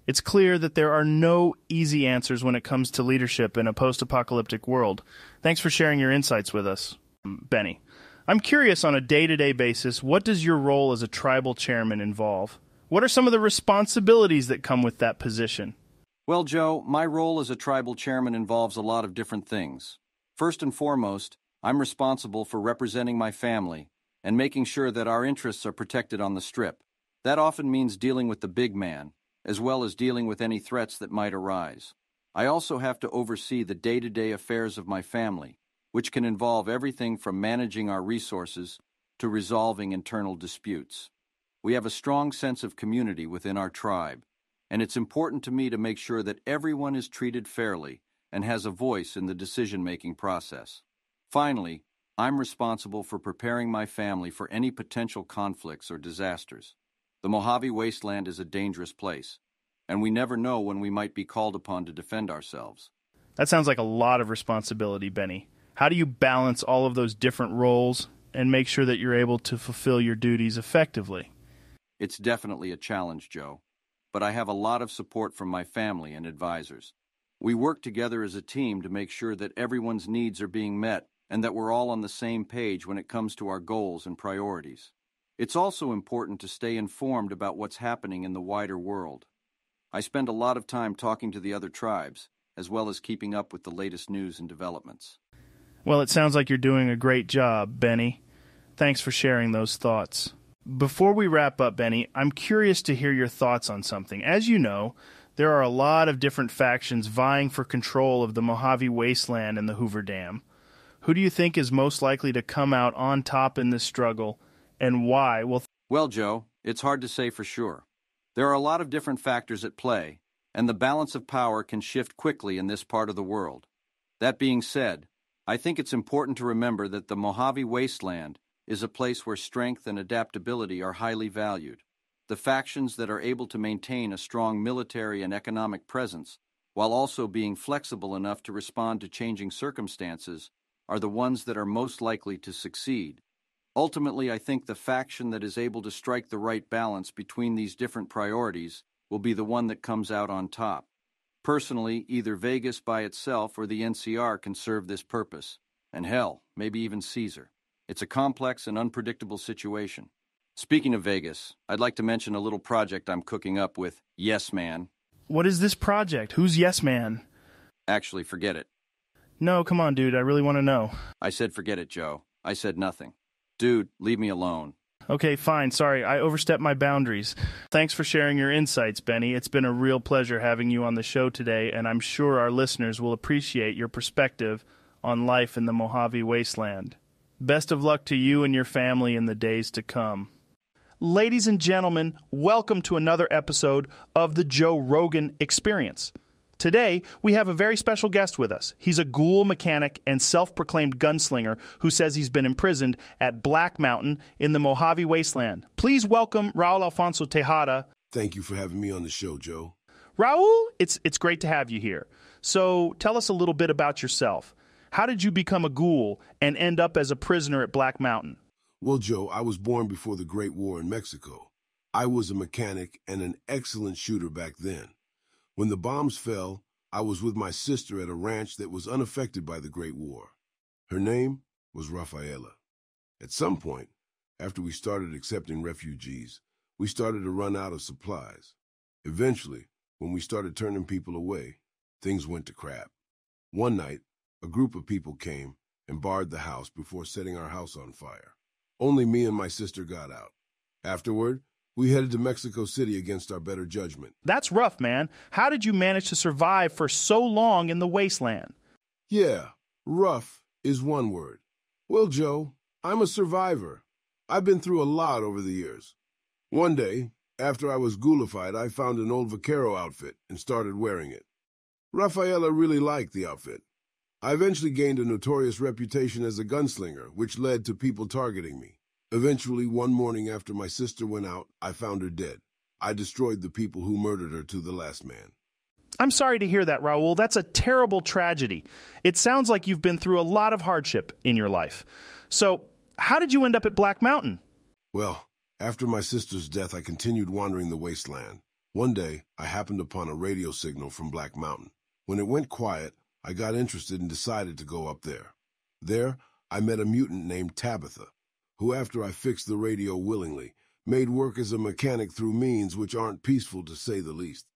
It's clear that there are no easy answers when it comes to leadership in a post-apocalyptic world. Thanks for sharing your insights with us, Benny. I'm curious, on a day-to-day basis, what does your role as a tribal chairman involve? What are some of the responsibilities that come with that position?
Well, Joe, my role as a tribal chairman involves a lot of different things. First and foremost, I'm responsible for representing my family and making sure that our interests are protected on the Strip. That often means dealing with the big man, as well as dealing with any threats that might arise. I also have to oversee the day-to-day affairs of my family, which can involve everything from managing our resources to resolving internal disputes. We have a strong sense of community within our tribe, and it's important to me to make sure that everyone is treated fairly and has a voice in the decision-making process. Finally, I'm responsible for preparing my family for any potential conflicts or disasters. The Mojave Wasteland is a dangerous place, and we never know when we might be called upon to defend ourselves.
That sounds like a lot of responsibility, Benny. How do you balance all of those different roles and make sure that you're able to fulfill your duties effectively?
It's definitely a challenge, Joe, but I have a lot of support from my family and advisors. We work together as a team to make sure that everyone's needs are being met and that we're all on the same page when it comes to our goals and priorities. It's also important to stay informed about what's happening in the wider world. I spend a lot of time talking to the other tribes, as well as keeping up with the latest news and developments.
Well, it sounds like you're doing a great job, Benny. Thanks for sharing those thoughts. Before we wrap up, Benny, I'm curious to hear your thoughts on something. As you know, there are a lot of different factions vying for control of the Mojave Wasteland and the Hoover Dam. Who do you think is most likely to come out on top in this struggle, and why?
Well, Joe, it's hard to say for sure. There are a lot of different factors at play, and the balance of power can shift quickly in this part of the world. That being said, I think it's important to remember that the Mojave Wasteland is a place where strength and adaptability are highly valued. The factions that are able to maintain a strong military and economic presence, while also being flexible enough to respond to changing circumstances, are the ones that are most likely to succeed. Ultimately, I think the faction that is able to strike the right balance between these different priorities will be the one that comes out on top. Personally, either Vegas by itself or the NCR can serve this purpose, and hell, maybe even Caesar. It's a complex and unpredictable situation. Speaking of Vegas, I'd like to mention a little project I'm cooking up with Yes Man.
What is this project? Who's Yes Man?
Actually, forget it.
No, come on, dude. I really want to know.
I said forget it, Joe. I said nothing. Dude, leave me alone.
Okay, fine. Sorry, I overstepped my boundaries. Thanks for sharing your insights, Benny. It's been a real pleasure having you on the show today, and I'm sure our listeners will appreciate your perspective on life in the Mojave Wasteland. Best of luck to you and your family in the days to come. Ladies and gentlemen, welcome to another episode of the Joe Rogan Experience. Today, we have a very special guest with us. He's a ghoul mechanic and self-proclaimed gunslinger who says he's been imprisoned at Black Mountain in the Mojave Wasteland. Please welcome Raul Tejada.
Thank you for having me on the show, Joe.
Raul, it's great to have you here. So tell us a little bit about yourself. How did you become a ghoul and end up as a prisoner at Black Mountain?
Well, Joe, I was born before the Great War in Mexico. I was a mechanic and an excellent shooter back then. When the bombs fell, I was with my sister at a ranch that was unaffected by the Great War. Her name was Rafaela. At some point, after we started accepting refugees, we started to run out of supplies. Eventually, when we started turning people away, things went to crap. One night, a group of people came and barred the house before setting our house on fire. Only me and my sister got out. Afterward, we headed to Mexico City against our better judgment.
That's rough, man. How did you manage to survive for so long in the wasteland?
Yeah, rough is one word. Well, Joe, I'm a survivor. I've been through a lot over the years. One day, After I was ghoulified, I found an old vaquero outfit and started wearing it. Rafaela really liked the outfit. I eventually gained a notorious reputation as a gunslinger, which led to people targeting me. Eventually, one morning after my sister went out, I found her dead. I destroyed the people who murdered her to the last man.
I'm sorry to hear that, Raul. That's a terrible tragedy. It sounds like you've been through a lot of hardship in your life. So, how did you end up at Black Mountain?
Well, after my sister's death, I continued wandering the wasteland. One day, I happened upon a radio signal from Black Mountain. When it went quiet, I got interested and decided to go up there. There, I met a mutant named Tabitha, who, after I fixed the radio willingly, made work as a mechanic through means which aren't peaceful to say the least.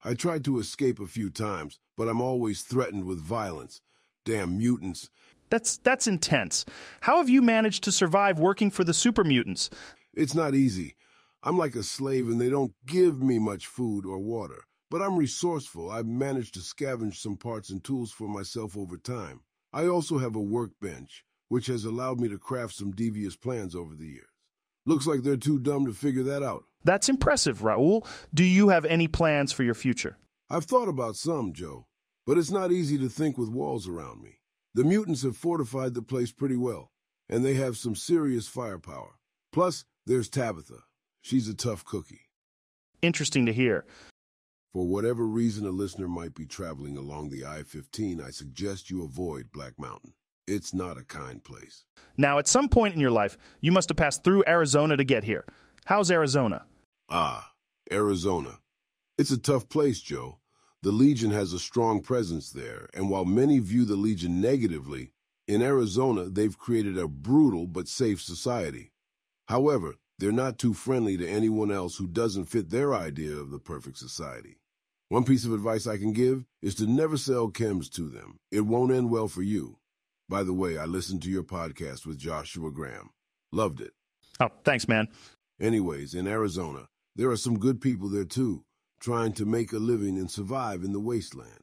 I tried to escape a few times, but I'm always threatened with violence. Damn mutants.
That's intense. How have you managed to survive working for the super mutants?
It's not easy. I'm like a slave and they don't give me much food or water. But I'm resourceful. I've managed to scavenge some parts and tools for myself over time. I also have a workbench, which has allowed me to craft some devious plans over the years. Looks like they're too dumb to figure that out.
That's impressive, Raul. Do you have any plans for your future?
I've thought about some, Joe, but it's not easy to think with walls around me. The mutants have fortified the place pretty well, and they have some serious firepower. Plus, there's Tabitha. She's a tough cookie.
Interesting to hear.
For whatever reason a listener might be traveling along the I-15, I suggest you avoid Black Mountain. It's not a kind place.
Now, at some point in your life, you must have passed through Arizona to get here. How's Arizona?
Ah, Arizona. It's a tough place, Joe. The Legion has a strong presence there, and while many view the Legion negatively, in Arizona they've created a brutal but safe society. However, they're not too friendly to anyone else who doesn't fit their idea of the perfect society. One piece of advice I can give is to never sell chems to them. It won't end well for you. By the way, I listened to your podcast with Joshua Graham. Loved it.
Oh, thanks, man.
Anyways, in Arizona, there are some good people there too, trying to make a living and survive in the wasteland.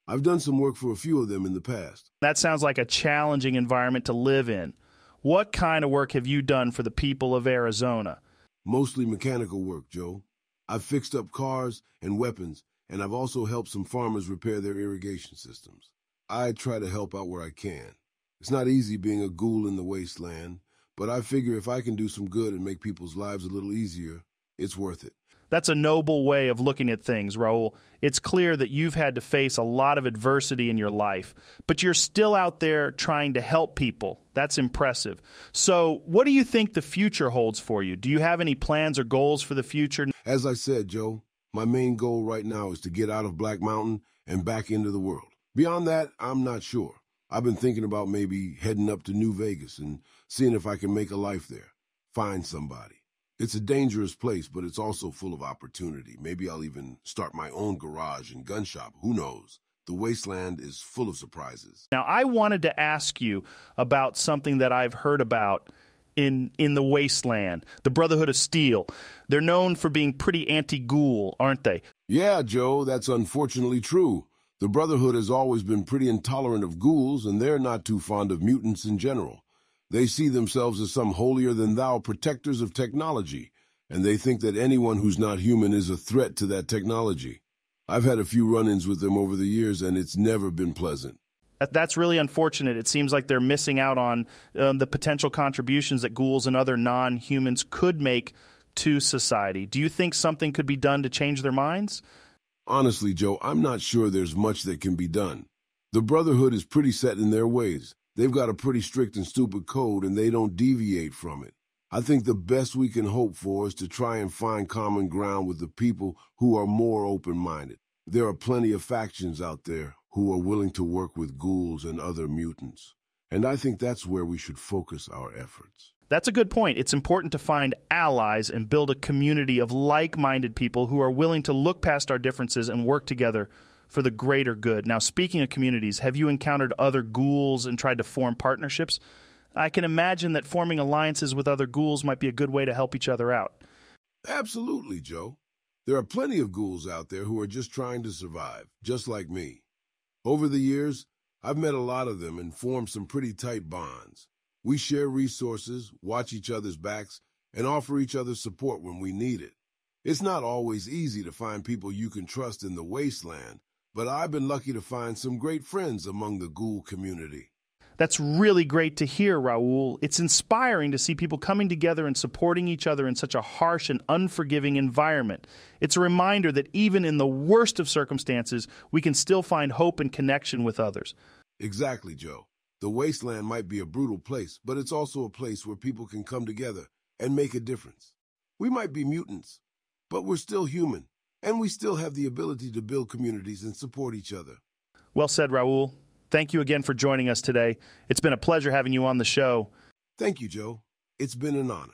I've done some work for a few of them in the past.
That sounds like a challenging environment to live in. What kind of work have you done for the people of Arizona?
Mostly mechanical work, Joe. I've fixed up cars and weapons, and I've also helped some farmers repair their irrigation systems. I try to help out where I can. It's not easy being a ghoul in the wasteland, but I figure if I can do some good and make people's lives a little easier, it's worth it.
That's a noble way of looking at things, Raul. It's clear that you've had to face a lot of adversity in your life, but you're still out there trying to help people. That's impressive. So, what do you think the future holds for you? Do you have any plans or goals for the future?
As I said, Joe, my main goal right now is to get out of Black Mountain and back into the world. Beyond that, I'm not sure. I've been thinking about maybe heading up to New Vegas and seeing if I can make a life there, find somebody. It's a dangerous place, but it's also full of opportunity. Maybe I'll even start my own garage and gun shop. Who knows? The wasteland is full of surprises.
Now, I wanted to ask you about something that I've heard about in the wasteland, the Brotherhood of Steel. They're known for being pretty anti-ghoul, aren't they?
Yeah, Joe, that's unfortunately true. The Brotherhood has always been pretty intolerant of ghouls, and they're not too fond of mutants in general. They see themselves as some holier-than-thou protectors of technology, and they think that anyone who's not human is a threat to that technology. I've had a few run-ins with them over the years, and it's never been pleasant.
That's really unfortunate. It seems like they're missing out on the potential contributions that ghouls and other non-humans could make to society. Do you think something could be done to change their minds?
Honestly, Joe, I'm not sure there's much that can be done. The Brotherhood is pretty set in their ways. They've got a pretty strict and stupid code, and they don't deviate from it. I think the best we can hope for is to try and find common ground with the people who are more open-minded. There are plenty of factions out there who are willing to work with ghouls and other mutants, and I think that's where we should focus our efforts.
That's a good point. It's important to find allies and build a community of like-minded people who are willing to look past our differences and work together for the greater good. Now, speaking of communities, have you encountered other ghouls and tried to form partnerships? I can imagine that forming alliances with other ghouls might be a good way to help each other out.
Absolutely, Joe. There are plenty of ghouls out there who are just trying to survive, just like me. Over the years, I've met a lot of them and formed some pretty tight bonds. We share resources, watch each other's backs, and offer each other support when we need it. It's not always easy to find people you can trust in the wasteland, but I've been lucky to find some great friends among the ghoul community.
That's really great to hear, Raul. It's inspiring to see people coming together and supporting each other in such a harsh and unforgiving environment. It's a reminder that even in the worst of circumstances, we can still find hope and connection with others.
Exactly, Joe. The wasteland might be a brutal place, but it's also a place where people can come together and make a difference. We might be mutants, but we're still human, and we still have the ability to build communities and support each other.
Well said, Raul. Thank you again for joining us today. It's been a pleasure having you on the show.
Thank you, Joe. It's been an honor.